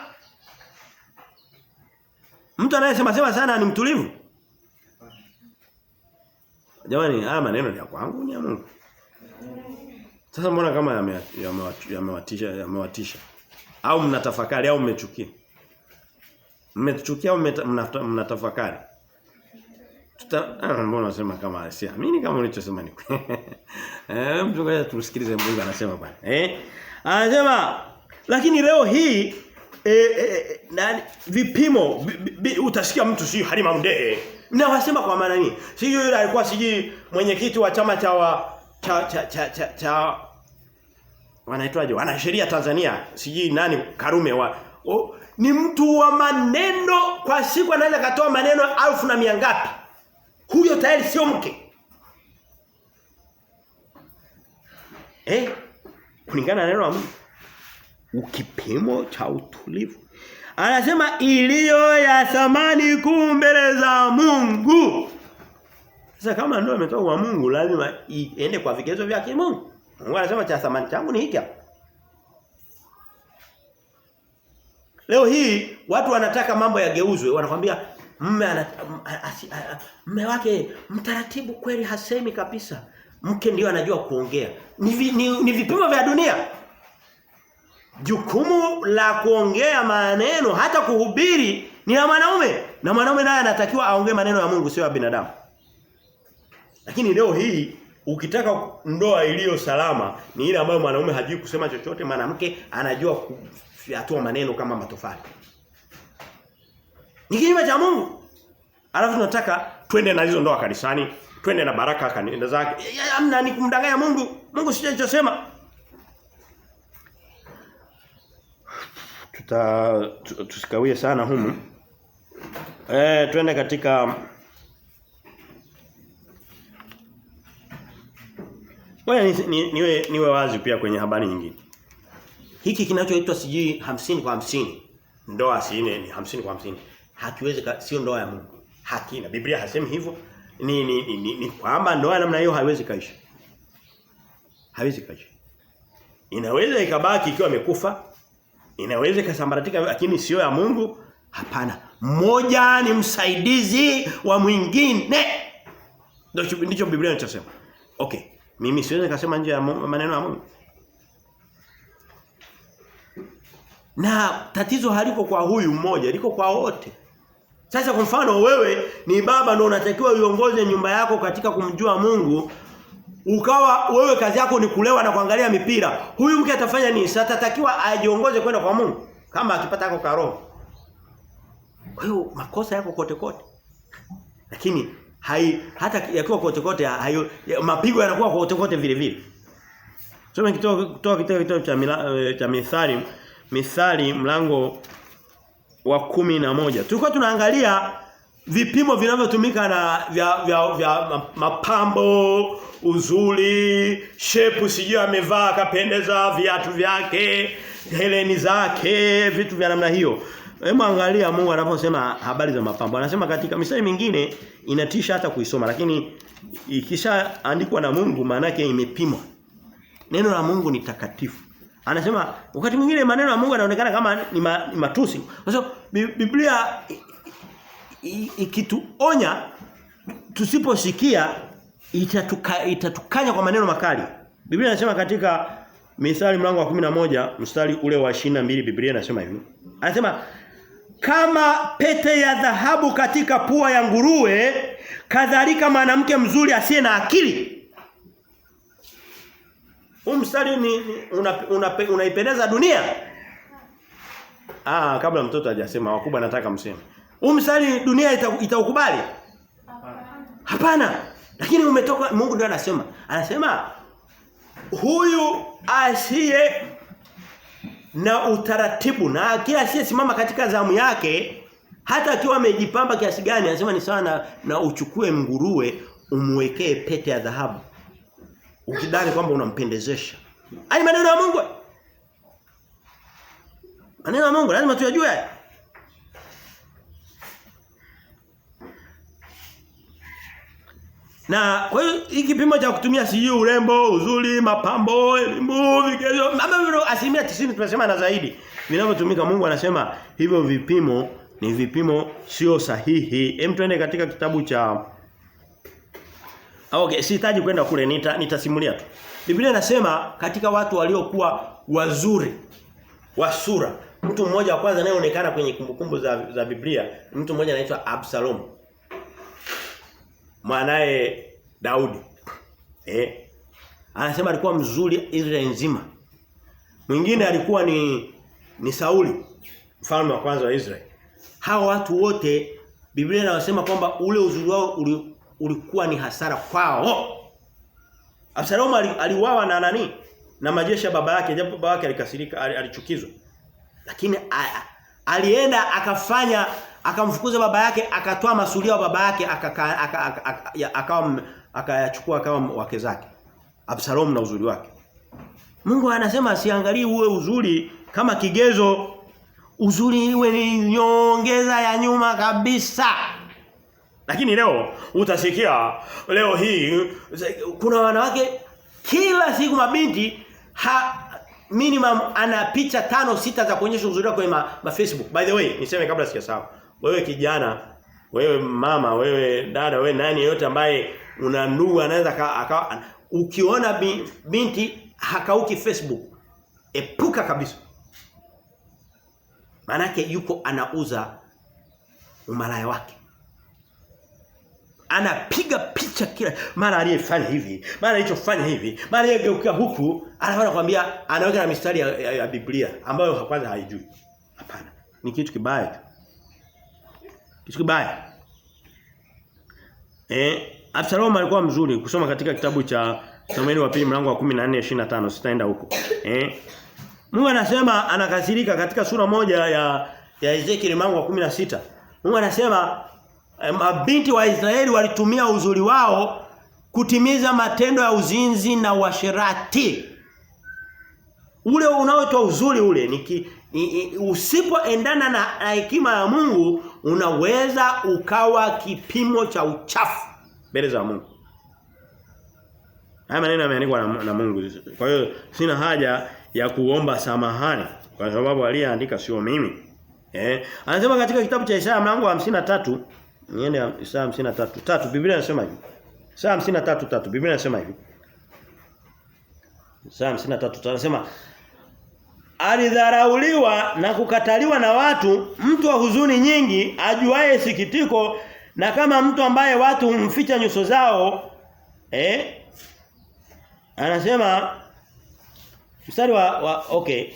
Mtu anayesema sana ni mtulivu. Jamani, haya maneno ni ya kwangu, ni ya Mungu. Sasa mbona kama yamewatisha? Au mnatafakari au mmechukia? Mmechukia au mnatafakari? Mbona unasema kama siamini kama ulichosema ni kweli. Mtu ngoja tusikilize Mungu anasema bwana. Anasema lakini leo hii vipimo utasikia mtu sio Halima Mdee. Na wasema kwa maana nini? Sijui yule alikuwa sijui mwenyekiti wa chama cha wanaitwaje? Wana sheria Tanzania, sijui nani Karume ni mtu wa maneno, kwa siku anaweza katoa maneno 1000 ngapi. Huyo tayari sio mke. Kulingana na neno la Mungu. Ukipimo cha utulivu. Anasema iliyo ya thamani kuu mbele za Mungu. Sasa kama ndio imetoka kwa Mungu, lazima iende kwa vigezo vya kimungu. Mungu anasema cha thamani changu ni hiki hapa. Leo hii watu wanataka mambo yageuzwe, wanakuambia mume wake mtaratibu kweli, hasemi kabisa. Mke ndio anajua kuongea. Ni vipimo vya dunia. Jukumu la kuongea maneno hata kuhubiri ni la mwanaume, na mwanaume naye anatakiwa aongee maneno ya Mungu, sio ya binadamu. Lakini leo hii ukitaka ndoa iliyo salama ni ile ambayo mwanaume hajui kusema chochote, mwanamke anajua kufyatua maneno kama matofali. Ni kinyume cha Mungu. Alafu tunataka twende na hizo ndoa kanisani, twende na baraka kanisa zake. Amna, ni kumdanganya Mungu. Mungu sio alichosema. Tusikawie sana humu. Twende katika niwe wazi pia kwenye habari nyingine. Hiki kinachoitwa sijui 50 kwa 50. Ndoa si ni 50 kwa 50. Hakiwezi, sio ndoa ya Mungu. Hakina. Biblia hasemi hivyo. Ni kwamba ndoa namna hiyo haiwezi kaisha. Haiwezi kaisha. Inaweza ikabaki ikiwa imekufa. Inaweza kusambaratika lakini sio ya Mungu. Hapana. Mmoja ni msaidizi wa mwingine. Ndicho Biblia inachosema. Okay. Mimi siwezi kusema nje ya maneno ya Mungu. Na tatizo haliko kwa huyu mmoja, liko kwa wote. Sasa kwa mfano wewe ni baba ndio unatakiwa uiongoze nyumba yako katika kumjua Mungu. Ukawa wewe kazi yako ni kulewa na kuangalia mipira. Huyu mke atafanya nini? Sasa atatakiwa ajiongoze kwenda kwa Mungu kama akipata yako karoho. Kwa hiyo makosa yako kote kote. Lakini hata yakiwa kote kote mapigo yanakuwa kote kote vile vile. Soma kutoa kitabu cha Mithali mlango wa 11. Tulikuwa tunaangalia vipimo vinavyotumika na vya mapambo, uzuri, shepu sijui amevaa kapendeza, viatu vyake, heleni zake, vitu vya namna hiyo. Hebu angalia Mungu anaposema habari za mapambo. Anasema katika mistari mingine inatisha hata kuisoma, lakini ikisha andikwa na Mungu maana yake imepimwa. Neno la Mungu ni takatifu. Anasema wakati mwingine maneno ya Mungu yanaonekana kama ni matusi. Kwa sababu Biblia ikituonya tusiposikia itatukanya kwa maneno makali. Biblia inasema katika Mithali mlango wa 11 mstari ule wa 22 Biblia inasema hivi. Anasema kama pete ya dhahabu katika pua ya nguruwe, kadhalika mwanamke mzuri asiye na akili. Mstari ni unaipendeza dunia. Kabla mtoto hajasema wakubwa nataka mseme. Mstari dunia itaukubali? Hapana. Lakini umetoka Mungu ndiye anasema. Anasema huyu asiye na utaratibu na kila asiyesimama katika zamu yake hata akiwa amejipamba kiasi gani anasema ni sawa na uchukue nguruwe umwekee pete ya dhahabu. Ukidhani kwamba unampendezesha. Ai maneno ya Mungu. Maneno ya Mungu lazima tuyajue. Na kwa hiyo hiki kipimo cha kutumia sijui urembo, uzuri, mapambo, elimu, vigezo, asilimia 90 tunasema na zaidi. Vinavyotumika Mungu anasema hivyo vipimo ni vipimo sio sahihi. Hem tuende katika kitabu cha Okay, sihitaji kwenda kule nitasimulia tu. Biblia inasema katika watu waliokuwa wazuri wa sura, mtu mmoja wa kwanza anayeonekana kwenye kumbukumbu za Biblia, mtu mmoja anaitwa Absalom. Mwanae Daudi. Anasema alikuwa mzuri Israeli nzima. Mwingine alikuwa ni Sauli, mfalme wa kwanza wa Israeli. Hao watu wote Biblia inasema kwamba ule uzuri wao ulikuwa ni hasara kwao. Absalom aliuawa na nani? Na majeshi ya baba yake, japo baba yake alikasirika, alichukizwa. Lakini alienda akamfukuza baba yake, akatoa masulia wa baba yake, akayachukua akawa wake zake. Absalom na uzuri wake. Mungu anasema asiangalie uwe uzuri kama kigezo. Uzuri iwe ni nyongeza ya nyuma kabisa. Lakini leo utasikia leo hii kuna wanawake kila siku mabinti minimum ana picha 5-6 za kuonyesha uzuri wake kwenye Facebook. By the way, niseme kabla sijasahau. Wewe kijana, wewe mama, wewe dada, wewe nani yote ambaye una ndugu anaweza ukiona binti hakauki Facebook, epuka kabisa. Manake yuko anauza umalaya wake. Anapiga picha kila mara aliyefanya hivi, mara alichofanya hivi, mara yegeuka huku, anakwambia anaweka na mistari ya Biblia ambayo kwanza haijui. Hapana. Ni kitu kibaya. Kitu kibaya. Absalom alikuwa mzuri kusoma katika kitabu cha Samueli wa pili mlango wa 14:25 sitaenda huko. Mungu anasema anakasirika katika sura moja ya Ezekiel mlango wa 16. Mungu anasema mabinti wa Israeli walitumia uzuri wao kutimiza matendo ya uzinzi na uasherati. Ule unaoitwa uzuri ule usipoendana na hekima ya Mungu unaweza ukawa kipimo cha uchafu mbele za Mungu. Haya maneno yameandikwa na Mungu. Kwa hiyo sina haja ya kuomba samahani. Kwa sababu aliyeandika sio mimi. Anasema katika kitabu cha Isaya mlango wa 53, niende Isaya 53:3 Biblia inasema hivi. Isaya 53:3 Biblia inasema hivi. Isaya 53:3 anasema alidharauliwa na kukataliwa na watu, mtu wa huzuni nyingi, ajuaye sikitiko, na kama mtu ambaye watu humficha nyuso zao. Anasema mstari okay.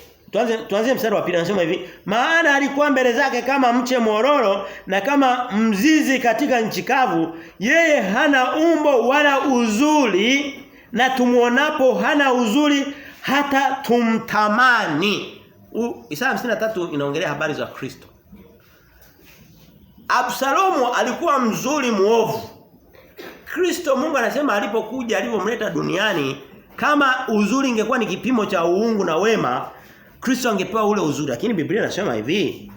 Tuanze mstari wa pili, anasema hivi, maana alikuwa mbele zake kama mche mororo na kama mzizi katika nchi kavu, yeye hana umbo wala uzuri, na tumuonapo hana uzuri hata tumtamani. Isaya 53 inaongelea habari za Kristo. Absalomu alikuwa mzuri muovu. Kristo, Mungu anasema alipokuja, alipomleta duniani, kama uzuri ingekuwa ni kipimo cha uungu na wema, Kristo angepewa ule uzuri. Lakini Biblia inasema hivi,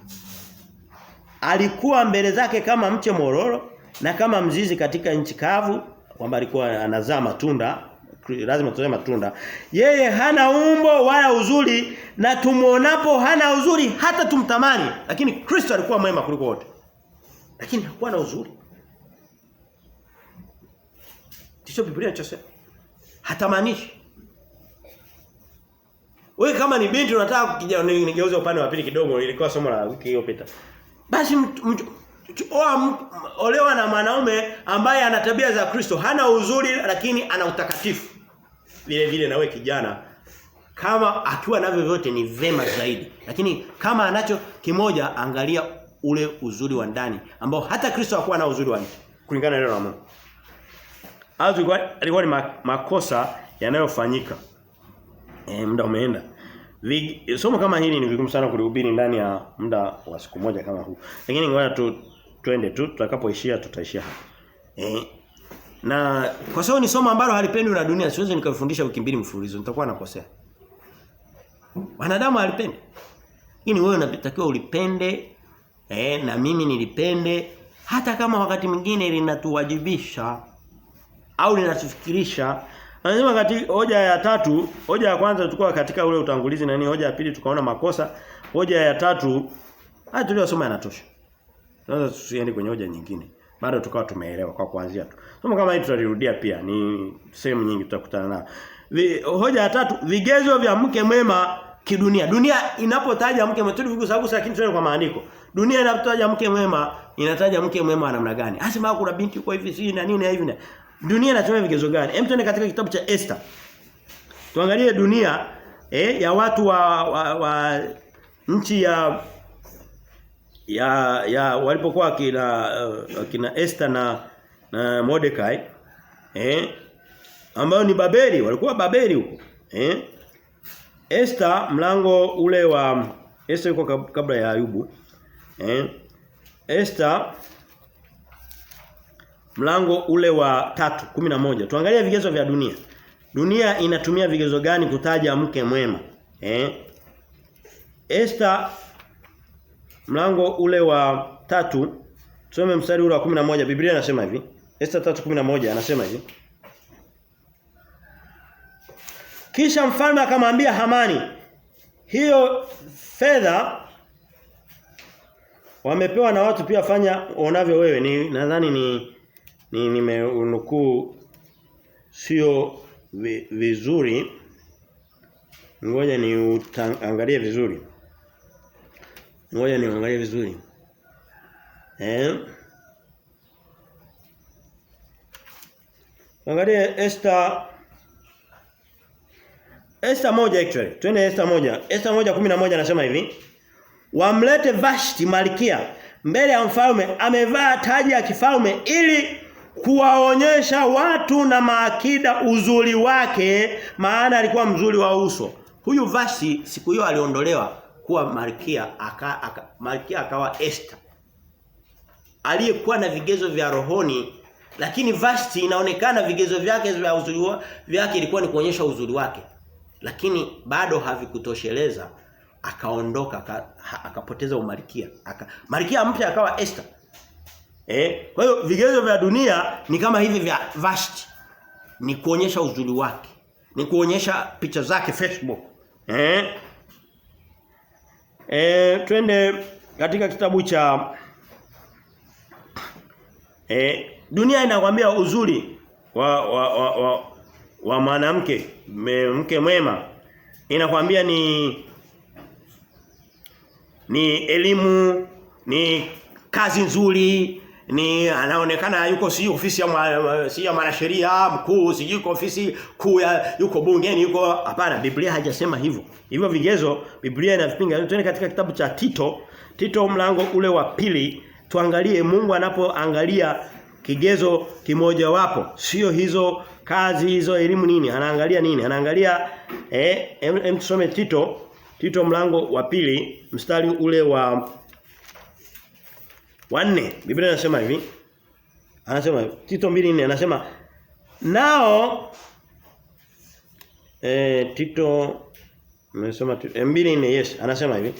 alikuwa mbele zake kama mche mororo na kama mzizi katika nchi kavu, kwamba alikuwa anazaa matunda, lazima tutoe matunda. Yeye hana umbo wala uzuri, na tumuonapo hana uzuri hata tumtamani. Lakini Kristo alikuwa mwema kuliko wote, lakini hakuwa na uzuri. Ndicho Biblia inachosema. Hatamanishi. Wewe kama ni binti unataka nigeuze upande wa pili kidogo, ilikuwa somo la wiki iliyopita. Basi olewa na mwanaume ambaye ana tabia za Kristo, hana uzuri lakini ana utakatifu. Vile vile na wewe kijana, kama akiwa navyo vyote ni vema zaidi. Lakini kama anacho kimoja, angalia ule uzuri wa ndani ambao hata Kristo hakuwa na uzuri wa nje kulingana na neno la Mungu. Alikuwa ni makosa yanayofanyika. Muda umeenda. Somo kama hili ni vigumu sana kulihubiri ndani ya muda wa siku moja kama huu. Lakini ngoja twende tu, tutakapoishia tutaishia hapa. Na kwa sababu ni somo ambalo halipendwi na dunia, siwezi nikafundisha wiki mbili mfululizo, nitakuwa nakosea. Wanadamu halipendi. Lakini wewe unatakiwa ulipende, na mimi nilipende, hata kama wakati mwingine linatuwajibisha au linatufikirisha. Anasema katika hoja ya tatu, hoja ya kwanza tulikuwa katika ule utangulizi na hoja ya pili tukaona makosa, hoja ya tatu haya tuliyosoma yanatosha. Sasa tusiende kwenye hoja nyingine. Bado tukawa tumeelewa kwa kuanzia tu. Somo kama hili tutalirudia pia, ni sehemu nyingi tutakutana nayo. Hoja ya tatu, vigezo vya mke mwema kidunia. Dunia inapotaja mke mwema, tulivyogusa lakini tuende kwa maandiko. Dunia inapotaja mke mwema, inataja mke mwema wa namna gani? Asema kuna binti kwa hivi si na nini na hivi na. Dunia inatumia vigezo gani? Hem, tuende katika kitabu cha Esther. Tuangalie dunia ya watu wa nchi ya walipokuwa kina Esther na Mordekai, ambao ni Babeli, walikuwa Babeli huko. Esther mlango ule wa Esther yuko kabla ya Ayubu. Esther mlango ule wa 3:11. Tuangalie vigezo vya dunia. Dunia inatumia vigezo gani kutaja mke mwema? Esther mlango ule wa 3, tusome mstari ule wa 11. Biblia inasema hivi. Esther 3:11 anasema hivi. Kisha mfalme akamwambia Hamani, hiyo fedha wamepewa na watu pia, fanya unavyo wewe. Nadhani nimeunukuu sio vizuri. Ngoja niangalie vizuri. Angalia Esther 1 actually. Twende Esther 1. Esther 1:11 anasema hivi. Wamlete Vashti malkia mbele ya mfalme, amevaa taji ya kifalme ili kuwaonyesha watu na maakida uzuri wake, maana alikuwa mzuri wa uso. Huyu Vashti siku hiyo aliondolewa kuwa malkia, malkia akawa Esther, aliyekuwa na vigezo vya rohoni. Lakini Vashti inaonekana vigezo vyake vya uzuri wake ilikuwa ni kuonyesha uzuri wake, lakini bado havikutosheleza, akaondoka akapoteza umalkia, malkia mpya akawa Esther. Kwa hiyo vigezo vya dunia ni kama hivi vya Vashti, ni kuonyesha uzuri wake, ni kuonyesha picha zake Facebook. Twende katika kitabu cha dunia inakwambia uzuri wa mwanamke mke mwema. Inakwambia ni elimu, ni kazi nzuri, ni anaonekana yuko si ofisi ya mwanasheria mkuu, si yuko ofisi kuu yuko bungeni, yuko hapana. Biblia haijasema hivyo. Hivyo vigezo Biblia inavipinga. Twende katika kitabu cha Tito mlango ule wa 2, tuangalie Mungu anapoangalia kigezo kimoja wapo. Sio hizo kazi, hizo elimu nini. Anaangalia nini? Anaangalia tusome Tito mlango wa 2 mstari ule wa 4. Biblia inasema hivi. Anasema Tito 2:4 anasema nao Tito nimesema 2:4 yes anasema hivi.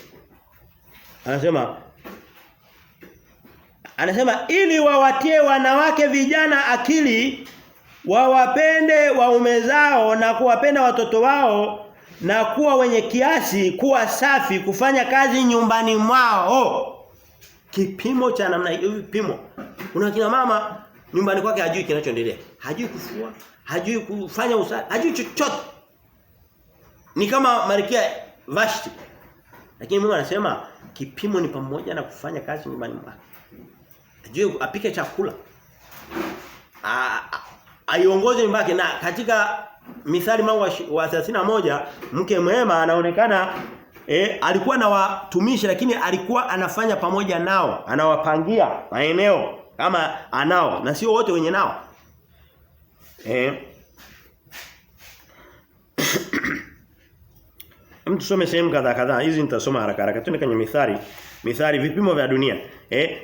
Anasema ili wawatie wanawake vijana akili, wawapende waume zao na kuwapenda watoto wao na kuwa wenye kiasi, kuwa safi, kufanya kazi nyumbani mwao. Kipimo cha namna hiyo, vipimo. Kuna kina mama nyumbani kwake hajui kinachoendelea. Hajui kufua, hajui kufanya usafi, hajui chochote. Ni kama Malkia Vashti. Lakini Mungu anasema kipimo ni pamoja na kufanya kazi nyumbani mwake. Hajui apike chakula. Aiongoze nyumba yake. Na katika Mithali mlango wa 31 mke mwema anaonekana alikuwa na watumishi lakini alikuwa anafanya pamoja nao, anawapangia maeneo kama anao na sio wote wenye nao. Tusome sehemu kadhaa. Hizi nitasoma haraka. Tuende kwenye Mithali vipimo vya dunia.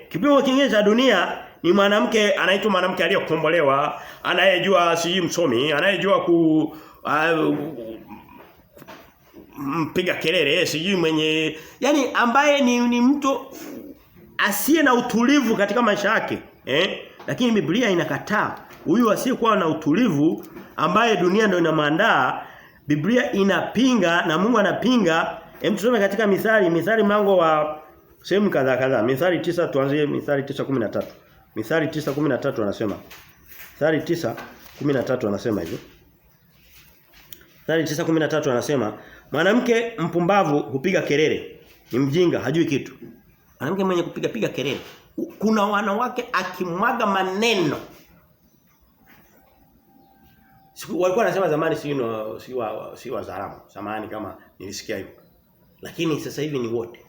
Kipimo kingine cha dunia ni mwanamke anaitwa mwanamke aliyekombolewa, anayejua si msomi, anayejua mpiga kelele, sijui mwenye yani ambaye ni mtu asiye na utulivu katika maisha yake. Lakini Biblia inakataa huyu asiyekuwa na utulivu ambaye dunia ndio inamwandaa. Biblia inapinga na Mungu anapinga. Tusome katika Mithali mlango wa sehemu kadhaa. Mithali 9 tuanzie Mithali 9:13. Mithali 9:13 anasema. Mithali 9:13 anasema hivi. Mithali 9:13 anasema mwanamke mpumbavu hupiga kelele, ni mjinga, hajui kitu. Mwanamke mwenye kupiga kelele. Kuna wanawake akimwaga maneno. Walikuwa wanasema zamani si wazaramu. Samahani kama nilisikia hivyo. Lakini sasa hivi ni wote.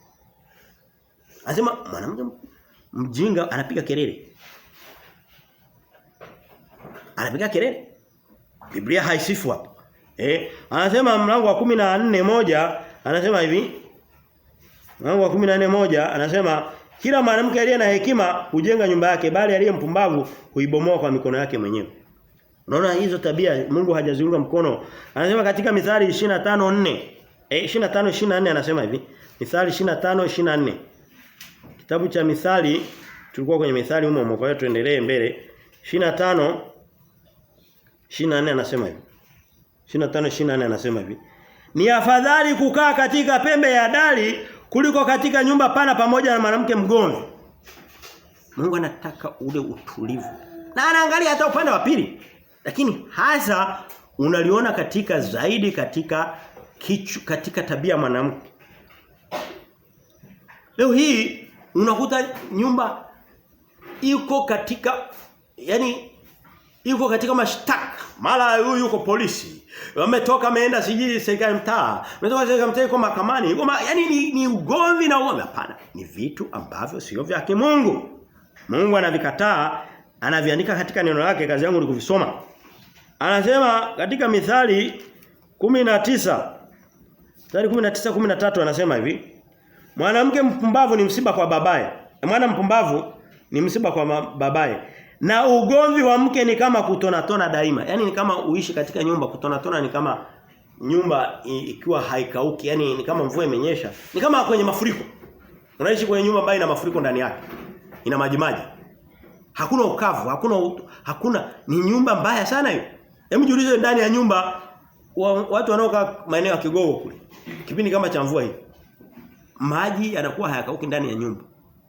Anasema mwanamke mjinga anapiga kelele. Anapiga kelele. Biblia haisifu hapo. Anasema mlango wa 14:1 anasema hivi. Mlango wa 14:1 anasema kila mwanamke aliye na hekima hujenga nyumba yake, bali aliye mpumbavu huibomoa kwa mikono yake mwenyewe. Unaona hizo tabia Mungu hajaziunga mkono. Anasema katika Mithali 25:4. 25:24 anasema hivi. Mithali 25:24. Kitabu cha Mithali tulikuwa kwenye Mithali humo, kwa hiyo tuendelee mbele. 25:24 anasema hivi. 25:24 anasema hivi. Ni afadhali kukaa katika pembe ya dari kuliko katika nyumba pana pamoja na mwanamke mgomvi. Mungu anataka ule utulivu. Na anaangalia hata upande wa pili. Lakini hasa unaliona katika zaidi katika tabia mwanamke. Leo hii unakuta nyumba iko katika mashtaka. Mara huyu yuko polisi. Wametoka ameenda sijui serikali mtaa. Wametoka serikali mtaa kwa mahakamani. Ni ugomvi na ugomvi. Hapana. Ni vitu ambavyo sio vya kimungu. Mungu anavikataa, anaviandika katika neno lake, kazi yangu ni kuvisoma. Anasema katika Mithali 19. Mithali 19:13 anasema hivi. Mwanamke mpumbavu ni msiba kwa babaye. Mwana mpumbavu ni msiba kwa babaye. Na ugomvi wa mke ni kama kutona daima. Ni kama uishi katika nyumba, kutona ni kama nyumba ikiwa haikauki, ni kama mvua imenyesha. Ni kama kwenye mafuriko. Unaishi kwenye nyumba ambayo ina mafuriko ndani yake. Ina maji. Hakuna ukavu, hakuna ni nyumba mbaya sana hiyo. Hebu jiulize ndani ya nyumba watu wanaokaa maeneo ya Kigogo kule. Kipindi kama cha mvua hivi. maji yanakuwa hayakauki ndani ya nyumba.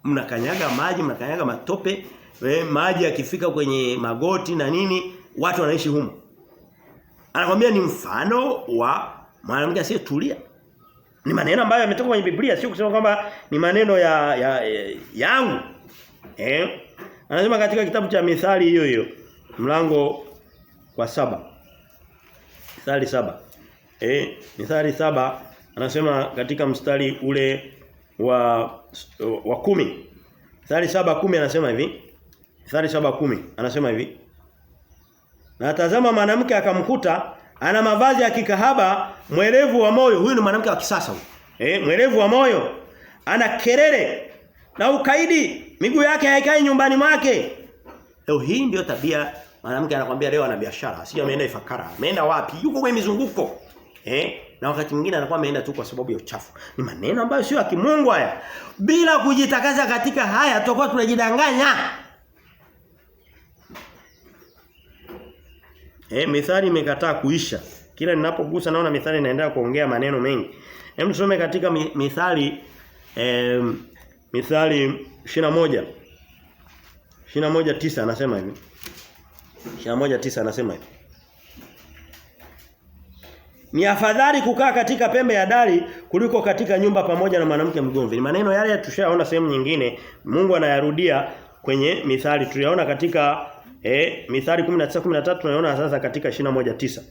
Mnakanyaga maji, mnakanyaga matope, maji yakifika kwenye magoti na nini, watu wanaishi humo. Anakuambia ni mfano wa mwanamke asiyetulia. Ni maneno ambayo yametoka kwenye Biblia, sio kusema kwamba ni maneno yangu. Anasema katika kitabu cha Mithali hiyo mlango wa 7. Mithali 7. Mithali 7 anasema katika mstari ule wa 10. Mithali 7:10 anasema hivi. Mithali 7:10 anasema hivi. Na tazama mwanamke akamkuta ana mavazi ya kikahaba, mwerevu wa moyo. Huyu ni mwanamke wa kisasa huyu. Mwerevu wa moyo. Ana kelele na ukaidi, miguu yake haikai nyumbani mwake. Leo hii ndio tabia mwanamke anakuambia leo ana biashara, sio ameenda Ifakara. Ameenda wapi? Yuko kwenye mizunguko. Na wakati mwingine anakuwa ameenda tu kwa sababu ya uchafu. Ni maneno ambayo sio ya kimungu haya. Bila kujitakasa katika haya tutakuwa tunajidanganya. Mithali imekataa kuisha. Kila ninapogusa naona Mithali inaendelea kuongea maneno mengi. Hebu tusome katika Mithali Mithali 21. 21:9 anasema hivi. 21:9 anasema hivi. Ni afadhali kukaa katika pembe ya dari kuliko katika nyumba pamoja na mwanamke mgomvi. Ni maneno yale tushayaona sehemu nyingine. Mungu anayarudia kwenye Mithali. Tuliyaona katika Mithali 19:13 tunaona sasa katika 21:9.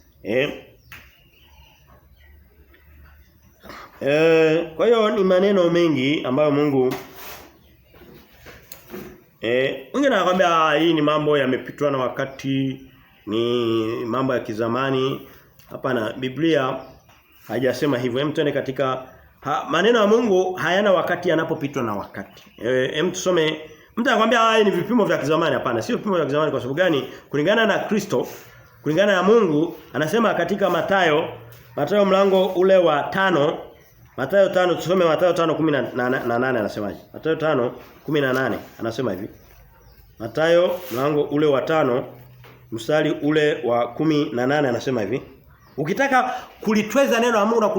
Kwa hiyo ni maneno mengi ambayo Mungu mwingine anakuambia hii ni mambo yamepitwa na wakati, ni mambo ya kizamani. Hapana, Biblia haijasema hivyo. Hem tuende katika maneno ya Mungu hayana wakati yanapopitwa na wakati. Hem tusome. Mtu anakuambia haya ni vipimo vya kizamani. Hapana, sio vipimo vya kizamani. Kwa sababu gani? Kulingana na Kristo, kulingana na Mungu, anasema katika Mathayo mlango ule wa 5, Mathayo 5, tusome Mathayo 5:18 anasemaje? Mathayo 5:18 anasema hivi. Mathayo mlango ule wa 5 mstari ule wa 18 anasema hivi. Ukitaka kulitweza neno la Mungu na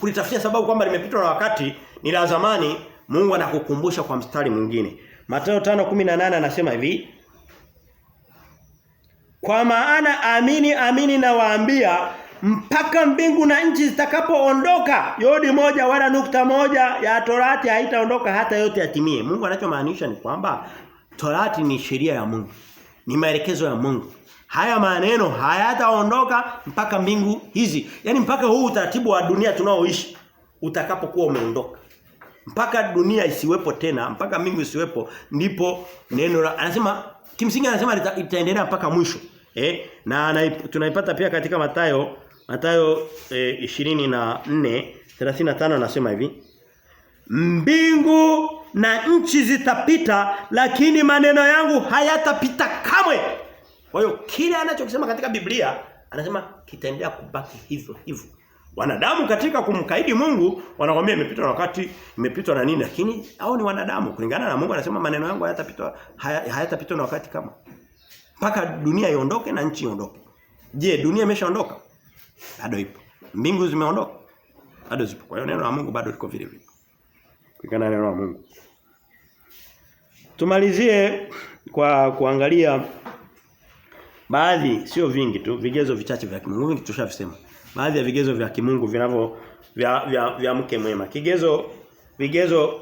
kulitafutia sababu kwamba limepitwa na wakati, ni la zamani, Mungu anakukumbusha kwa mstari mwingine. Mathayo 5:18 anasema hivi. Kwa maana amini nawaambia, mpaka mbingu na nchi zitakapoondoka, yodi moja wala nukta moja ya Torati haitaondoka hata yote yatimie. Mungu anachomaanisha ni kwamba Torati ni sheria ya Mungu. Ni maelekezo ya Mungu. Haya maneno hayataondoka mpaka mbingu hizi. Yaani mpaka huu utaratibu wa dunia tunaoishi utakapokuwa umeondoka. Mpaka dunia isiwepo tena, mpaka mbingu isiwepo, ndipo neno anasema kimsingi anasema itaendelea mpaka mwisho. Na tunaipata pia katika Mathayo 24:35 anasema hivi. Mbingu na nchi zitapita, lakini maneno yangu hayatapita kamwe. Kwa hiyo kile anachokisema katika Biblia anasema kitaendelea kubaki hivyo hivyo. Wanadamu katika kumkaidi Mungu wanakuambia imepitwa na wakati, imepitwa na nini, lakini hao ni wanadamu. Kulingana na Mungu anasema maneno yangu hayatapitwa na wakati kama. Mpaka dunia iondoke na nchi iondoke. Je, dunia imeshaondoka? Bado ipo. Mbingu zimeondoka? Bado zipo. Kwa hiyo neno la Mungu bado liko vile vile. Kulingana na neno la Mungu. Tumalizie kwa kuangalia baadhi, sio vingi tu, vigezo vichache vya kimungu. Vingi tushavisema. Baadhi ya vigezo vya kimungu vinavyo vya mke mwema. Vigezo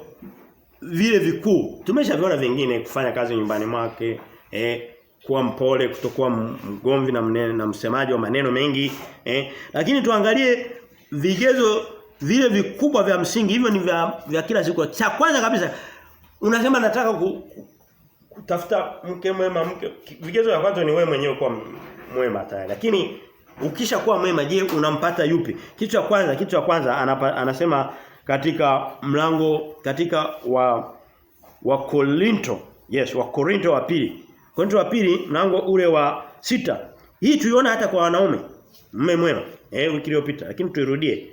vile vikuu. Tumeshaviona vingine, kufanya kazi nyumbani mwake, kuwa mpole, kutokuwa mgomvi na msemaji wa maneno mengi, lakini tuangalie vigezo vile vikubwa vya msingi. Hivyo ni vya kila siku. Cha kwanza kabisa, unasema nataka kutafuta mke mwema, vigezo vya kwanza ni wewe mwenyewe kuwa mwema tayari. Lakini ukisha kuwa mwema, je, unampata yupi? Kitu cha kwanza anasema katika mlango wa Korinto. Yes, wa Korinto wa pili. Korinto wa pili mlango ule wa 6. Hii tuiona hata kwa wanaume. Mume mwema. Wiki iliyopita, lakini tuirudie.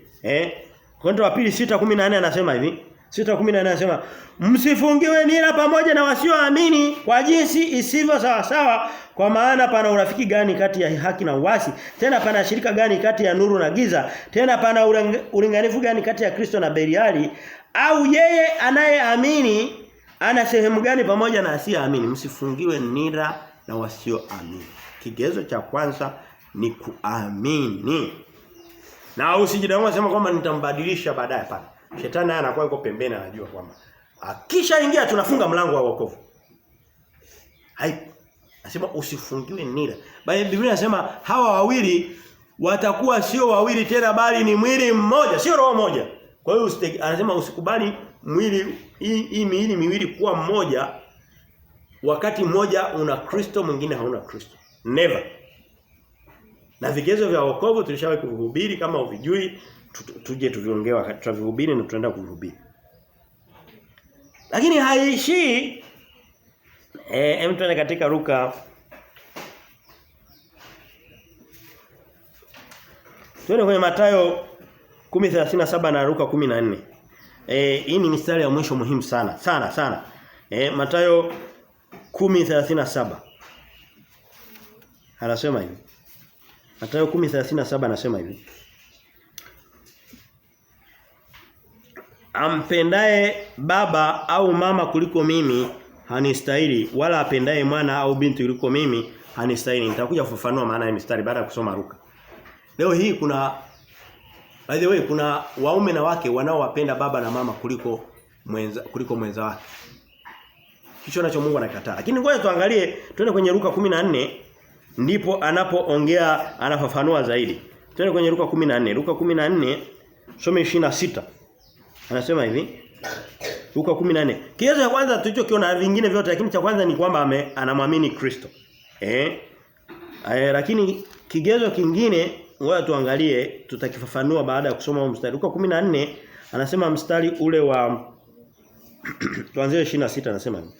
Korinto wa pili 6:14 anasema hivi. 6:14 anasema, msifungiwe nira pamoja na wasioamini kwa jinsi isivyo sawa sawa, kwa maana pana urafiki gani kati ya haki na uasi? Tena pana shirika gani kati ya nuru na giza? Tena pana ulinganifu gani kati ya Kristo na Beliali? Au yeye anayeamini ana sehemu gani pamoja na asiyeamini? Msifungiwe nira na wasioamini. Kigezo cha kwanza ni kuamini. Na usijidanganye sema kwamba nitambadilisha baadaye hapana. Shetani naye anakuwa yuko pembeni anajua kwamba akishaingia tunafunga mlango wa wokovu. Nasema usifungiwe nira. Biblia inasema hawa wawili watakuwa sio wawili tena bali ni mwili mmoja, sio roho moja. Kwa hiyo anasema usikubali mwili hii miili miwili kuwa mmoja wakati mmoja una Kristo mwingine hauna Kristo. Never. Na vigezo vya wokovu tulishawahi kuhubiri, kama uvijui tuje tuviongee wakati tutavihubiri na tutaenda kuhubiri. Lakini haishi tuende katika Luka. Tuende kwenye Mathayo 10:37 na Luka 14. Hii ni mistari ya mwisho muhimu sana sana. Mathayo 10:37. Anasema hivi. Mathayo 10:37 anasema hivi. Ampendaye baba au mama kuliko mimi hanistahili, wala apendaye mwana au binti kuliko mimi hanistahili. Nitakuja kufafanua maana ya mistari baada ya kusoma Luka. Leo hii by the way kuna waume na wake wanaowapenda baba na mama kuliko mwenza wake. Hicho nacho Mungu anakataa. Lakini ngoja tuangalie, twende kwenye Luka 14 ndipo anapoongea anafafanua zaidi. Twende kwenye Luka 14. Luka 14 some 26. Anasema hivi. Luka 14. Kigezo cha kwanza tulichokiona vingine vyote, lakini cha kwanza ni kwamba anamwamini Kristo. Lakini kigezo kingine ngoja tuangalie, tutakifafanua baada ya kusoma mstari. Luka 14 anasema mstari ule wa tuanzie 26 anasema hivi.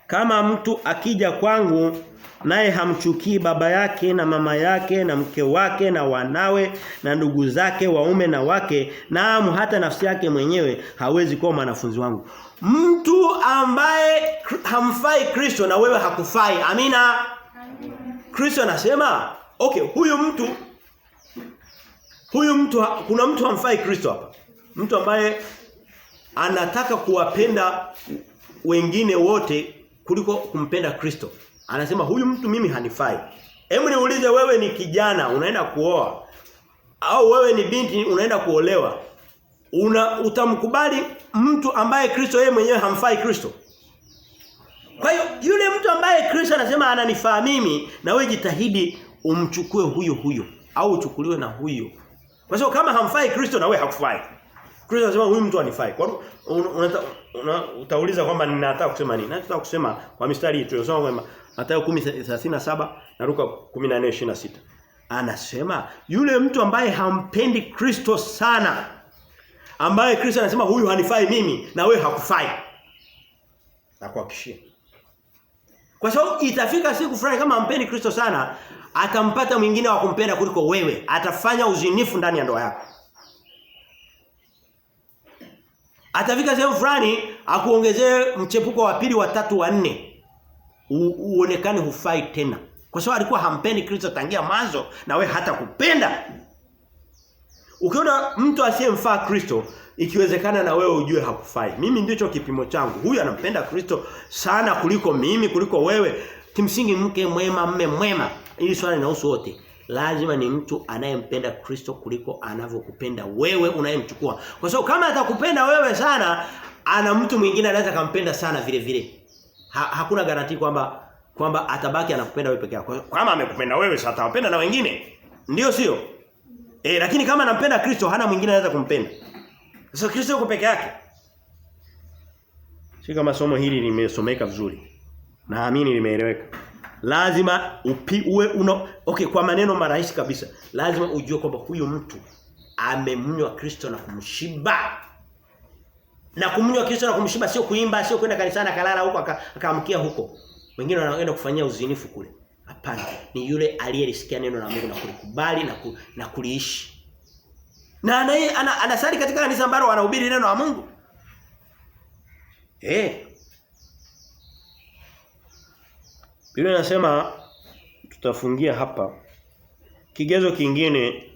Kama mtu akija kwangu naye hamchukii baba yake na mama yake na mke wake na wanawe na ndugu zake waume na wake, naam hata nafsi yake mwenyewe, hawezi kuwa mwanafunzi wangu. Mtu ambaye hamfai Kristo na wewe hakufai. Amina. Kristo anasema, okay, huyu mtu kuna mtu hamfai Kristo hapa. Mtu ambaye anataka kuwapenda wengine wote kuliko kumpenda Kristo. Anasema huyu mtu mimi hanifai. Hebu niulize, wewe ni kijana unaenda kuoa au wewe ni binti unaenda kuolewa, utamkubali mtu ambaye Kristo yeye mwenyewe hamfai Kristo? Kwa hiyo yule mtu ambaye Kristo anasema ananifaa mimi, na wewe jitahidi umchukue huyo au uchukuliwe na huyo. Kwa sababu kama hamfai Kristo na wewe hakufai. Kristo anasema huyu mtu anifai. Kwa hiyo utauliza kwamba ninataka kusema nini? Nataka kusema kwa mistari hii tuliyosoma kwamba Mathayo 10:37 na Luka 14:26. Anasema yule mtu ambaye hampendi Kristo sana, ambaye Kristo anasema huyu hanifai mimi na wewe hakufai, na kuhakikishia. Kwa sababu itafika siku fulani kama hampendi Kristo sana, atampata mwingine wa kumpenda kuliko wewe. Atafanya uzinifu ndani ya ndoa yako. Atafika sehemu fulani akuongezee mchepuko wa pili, wa tatu, wa nne. Uonekane hufai tena. Kwa sababu alikuwa hampendi Kristo tangia mwanzo, na wewe hata kupenda. Ukiona mtu asiyemfaa Kristo, ikiwezekana na wewe ujue hakufai. Mimi ndicho kipimo changu. Huyu anampenda Kristo sana kuliko mimi, kuliko wewe. Kimsingi mke mwema, mme mwema. Hili swali linahusu wote. Lazima ni mtu anayempenda Kristo kuliko anavyokupenda wewe unayemchukua. Kwa sababu kama atakupenda wewe sana, ana mtu mwingine anaweza kumpenda sana vile vile. Hakuna garanti kwamba atabaki anakupenda wewe peke yako. Kama amekupenda wewe, sasa atawapenda na wengine. Ndio sio? Lakini kama anampenda Kristo, hana mwingine anaweza kumpenda. Sasa Kristo yuko peke yake. Si kama somo hili limesomeka vizuri. Naamini limeeleweka. Lazima okay, kwa maneno marahisi kabisa, lazima ujue kwamba huyu mtu amemnywa Kristo na kumshiba. Na kumnywa Kristo na kumshiba sio kuimba, sio kwenda kanisani akalala huko akaamkia huko. Wengine wanaenda kufanyia uzinifu kule. Hapana, ni yule aliyelisikia neno la Mungu na kulikubali na kuliishi. Na anasali katika kanisa ambalo wanahubiri neno la Mungu. Biblia inasema, tutafungia hapa. Kigezo kingine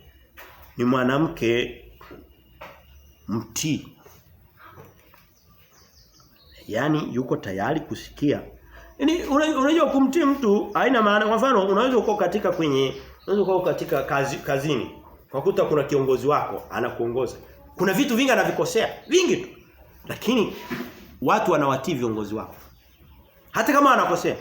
ni mwanamke mtii. Yaani yuko tayari kusikia. Yaani unajua kumtii mtu haina maana. Kwa mfano unaweza uko katika kazini. Kwa kuta kuna kiongozi wako anakuongoza. Kuna vitu vingi anavikosea, vingi tu. Lakini watu wanawatii viongozi wako. Hata kama anakosea.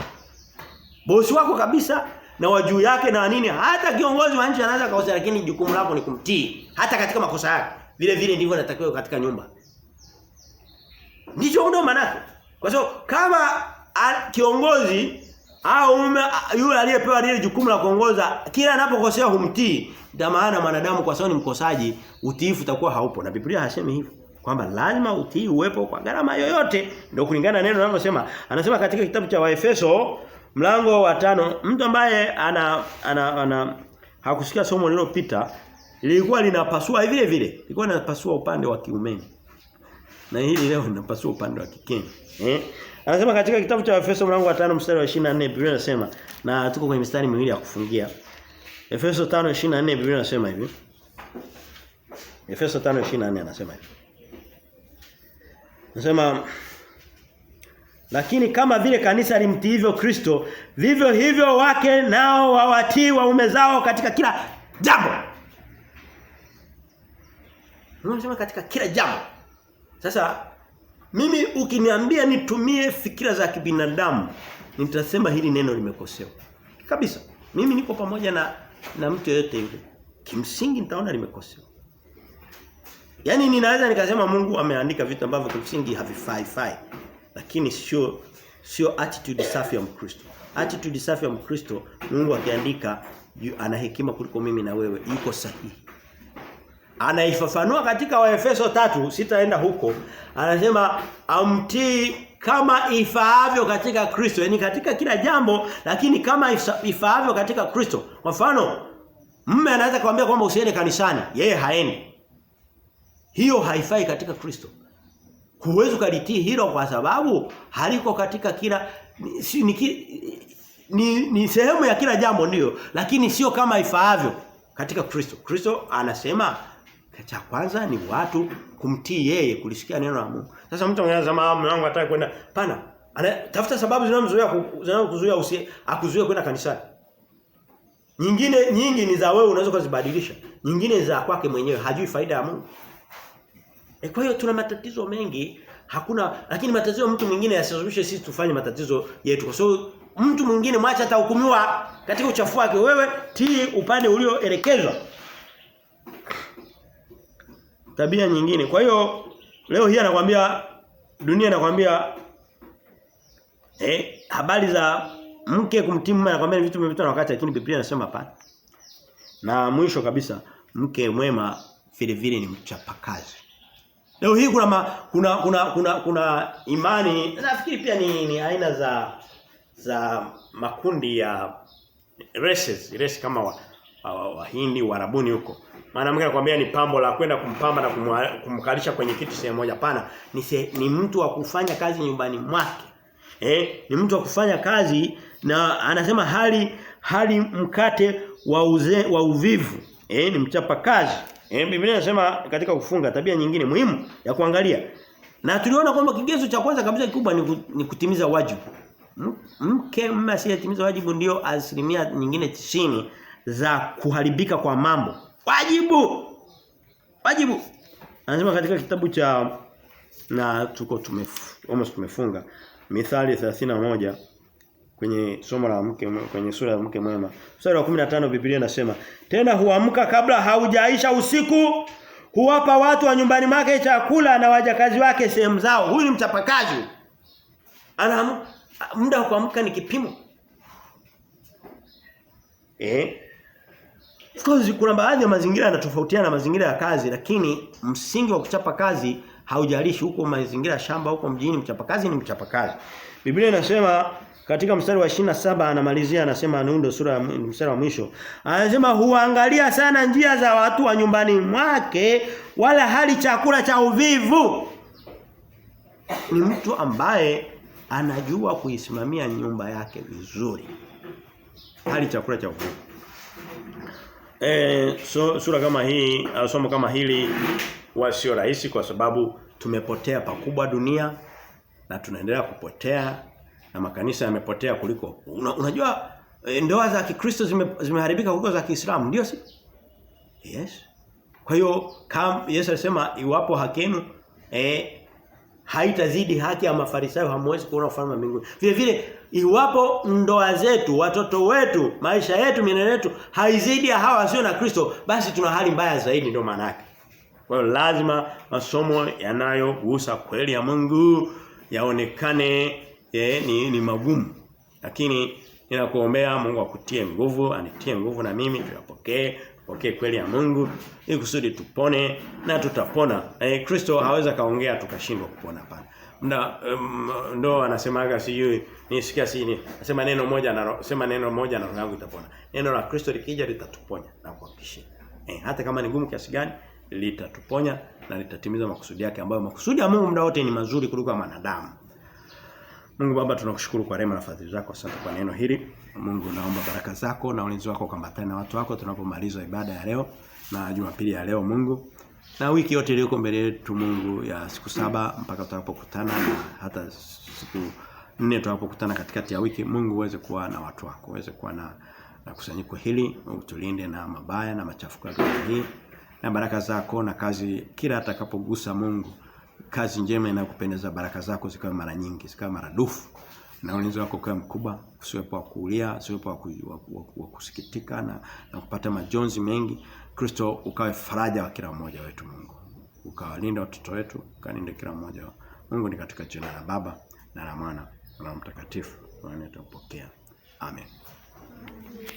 Bosi wako kabisa na wajuu yake na nini, hata kiongozi wa nchi anaweza kukosea, lakini jukumu lako ni kumtii hata katika makosa yake. Vile vile ndivyo natakiwa katika nyumba. Ndicho ndio maana. Kwa sababu kama kiongozi au yule aliyepewa lile jukumu la kuongoza kila anapokosea humtii, ndio maana mwanadamu kwa sababu ni mkosaji, utiifu utakuwa haupo. Na Biblia hasemi hivyo kwamba lazima utii uwepo kwa gharama yoyote. Ndio kulingana na neno linalosema. Anasema katika kitabu cha Waefeso mlango wa 5, mtu ambaye ana hakusikia somo lililopita, lilikuwa linapasua vile vile. Lilikuwa linapasua upande wa kiumeni. Na hili leo linapasua upande wa kikeni. Anasema katika kitabu cha Efeso mlango wa 5 mstari wa 24 Biblia inasema, na tuko kwenye mistari miwili ya kufungia. Efeso 5:24 Biblia inasema hivi. Efeso 5:24 anasema hivi. Anasema lakini kama vile kanisa limtii hivyo Kristo, vivyo hivyo wake nao wawatii waume zao katika kila jambo. Unasema katika kila jambo. Sasa mimi ukiniambia nitumie fikira za kibinadamu, nitasema hili neno limekosewa. Kabisa. Mimi niko pamoja na mtu yeyote yule. Kimsingi nitaona limekosewa. Yaani ninaweza nikasema Mungu ameandika vitu ambavyo kimsingi havifai. Lakini sio attitude safi ya Mkristo. Attitude safi ya Mkristo, Mungu akiandika ana hekima kuliko mimi na wewe, yuko sahihi. Anaifafanua katika Waefeso 3, sitaenda huko. Anasema amtii kama ifaavyo katika Kristo, yani katika kila jambo, lakini kama ifaavyo katika Kristo. Kwa mfano, mume anaweza kumwambia kwamba usiende kanisani, yeye haendi. Hiyo haifai katika Kristo. Huwezi kulitii hilo kwa sababu haliko katika kila ni sehemu ya kila jambo ndio, lakini sio kama ifaavyo katika Kristo. Kristo anasema cha kwanza ni watu kumtii yeye, kulisikia neno la Mungu. Sasa mtu anasema mume wangu hataki kwenda, pana. Anatafuta sababu zinazokuzuia akuzuie kwenda kanisani. Nyingi ni za wewe unaweza kuzibadilisha. Nyingine za kwake mwenyewe, hajui faida ya Mungu. Kwa hiyo tuna matatizo mengi, lakini matatizo mtu mwingine yasizushe sisi tufanye matatizo yetu. Kwa sababu mtu mwingine mwacha atahukumiwa katika uchafu wake, wewe tii upande ulioelekezwa. Tabia nyingine. Kwa hiyo leo hii anakuambia dunia inakwambia habari za mke kumtii mume, anakuambia vitu vimepitwa na wakati, lakini Biblia inasema hapana. Na mwisho kabisa, mke mwema vile vile ni mchapakazi. Leo hii kuna imani, nafikiri pia ni aina za makundi ya races kama Wahindi, Warabuni huko. Maana mke anakuambia ni pambo la kwenda kumpamba na kumkalisha kwenye kiti sehemu moja. Hapana, ni mtu wa kufanya kazi nyumbani mwake. Ni mtu wa kufanya kazi, na anasema hali mkate wa uvivu. Ni mchapa kazi. Biblia inasema katika kufunga, tabia nyingine muhimu ya kuangalia. Na tuliona kwamba kigezo cha kwanza kabisa kikubwa ni kutimiza wajibu. Mke mume asiyetimiza wajibu ndio asilimia nyingine 90 za kuharibika kwa mambo. Wajibu. Anasema katika kitabu cha, na tuko tumefunga, Mithali 31 kwenye somo la mke, kwenye sura ya mke mwema. Mstari wa 15 Biblia inasema, tena huamka kabla haujaisha usiku, huwapa watu wa nyumbani mwake chakula na wajakazi wake sehemu zao. Huyu ni mchapakazi. Ana muda wa kuamka ni kipimo. Of course kuna baadhi ya mazingira yanatofautiana na mazingira ya kazi, lakini msingi wa kuchapa kazi haujalishi huko mazingira ya shamba, huko mjini, mchapakazi ni mchapakazi. Biblia inasema katika mstari wa 27 anamalizia, anasema Nundo sura ya mstari wa mwisho. Anasema huangalia sana njia za watu wa nyumbani mwake, wala hali chakula cha uvivu. Ni mtu ambaye anajua kuisimamia nyumba yake vizuri. Hali chakula cha uvivu. Sura kama hii, somo kama hili huwa sio rahisi kwa sababu tumepotea pakubwa dunia na tunaendelea kupotea na makanisa yamepotea kuliko. Unajua ndoa za Kikristo zimeharibika kuliko za Kiislamu, ndio si? Yes. Kwa hiyo kama Yesu alisema iwapo haki yenu haitazidi haki ya Mafarisayo hamwezi kuona ufalme wa mbinguni. Vile vile iwapo ndoa zetu, watoto wetu, maisha yetu, mienendo yetu haizidi ya hawa wasio na Kristo, basi tuna hali mbaya zaidi, ndio maana yake. Kwa hiyo lazima masomo yanayogusa kweli ya Mungu yaonekane ni magumu. Lakini ninakuombea Mungu akutie nguvu, anitie nguvu na mimi tuyapokee kweli ya Mungu ili kusudi tupone na tutapona. Kristo haweza kaongea tukashindwa kupona hapana. Ndo anasemaga sijui nisikia sini. Nasema neno moja na roho yangu itapona. Neno la Kristo likija litatuponya na kuhakikishia. Hata kama ni gumu kiasi gani litatuponya na litatimiza makusudi yake ambayo makusudi ya Mungu muda wote ni mazuri kuliko wanadamu. Mungu Baba tunakushukuru kwa rehema na fadhili zako, asante kwa neno hili. Mungu naomba baraka zako na ulinzi wako kuambatana na watu wako tunapomaliza ibada ya leo na Jumapili ya leo Mungu. Na wiki yote iliyoko mbele yetu Mungu ya siku 7 mpaka tutakapokutana na hata siku 4 tutakapokutana katikati ya wiki, Mungu uweze kuwa na watu wako, uweze kuwa na kusanyiko hili, utulinde na mabaya na machafuko ya dunia hii. Na baraka zako na kazi kila atakapogusa Mungu, kazi njema inayokupendeza, baraka zako zikawe mara nyingi, zikawe maradufu. Na ulinzi wako kwa mkubwa, usiwepo wa kuulia, usiwepo wa kusikitika na kupata majonzi mengi. Kristo ukawe faraja wa kila mmoja wetu Mungu. Ukawalinda watoto wetu, ukalinde kila mmoja. Mungu ni katika jina la Baba na la Mwana na la Mtakatifu. Tunapokea. Amen.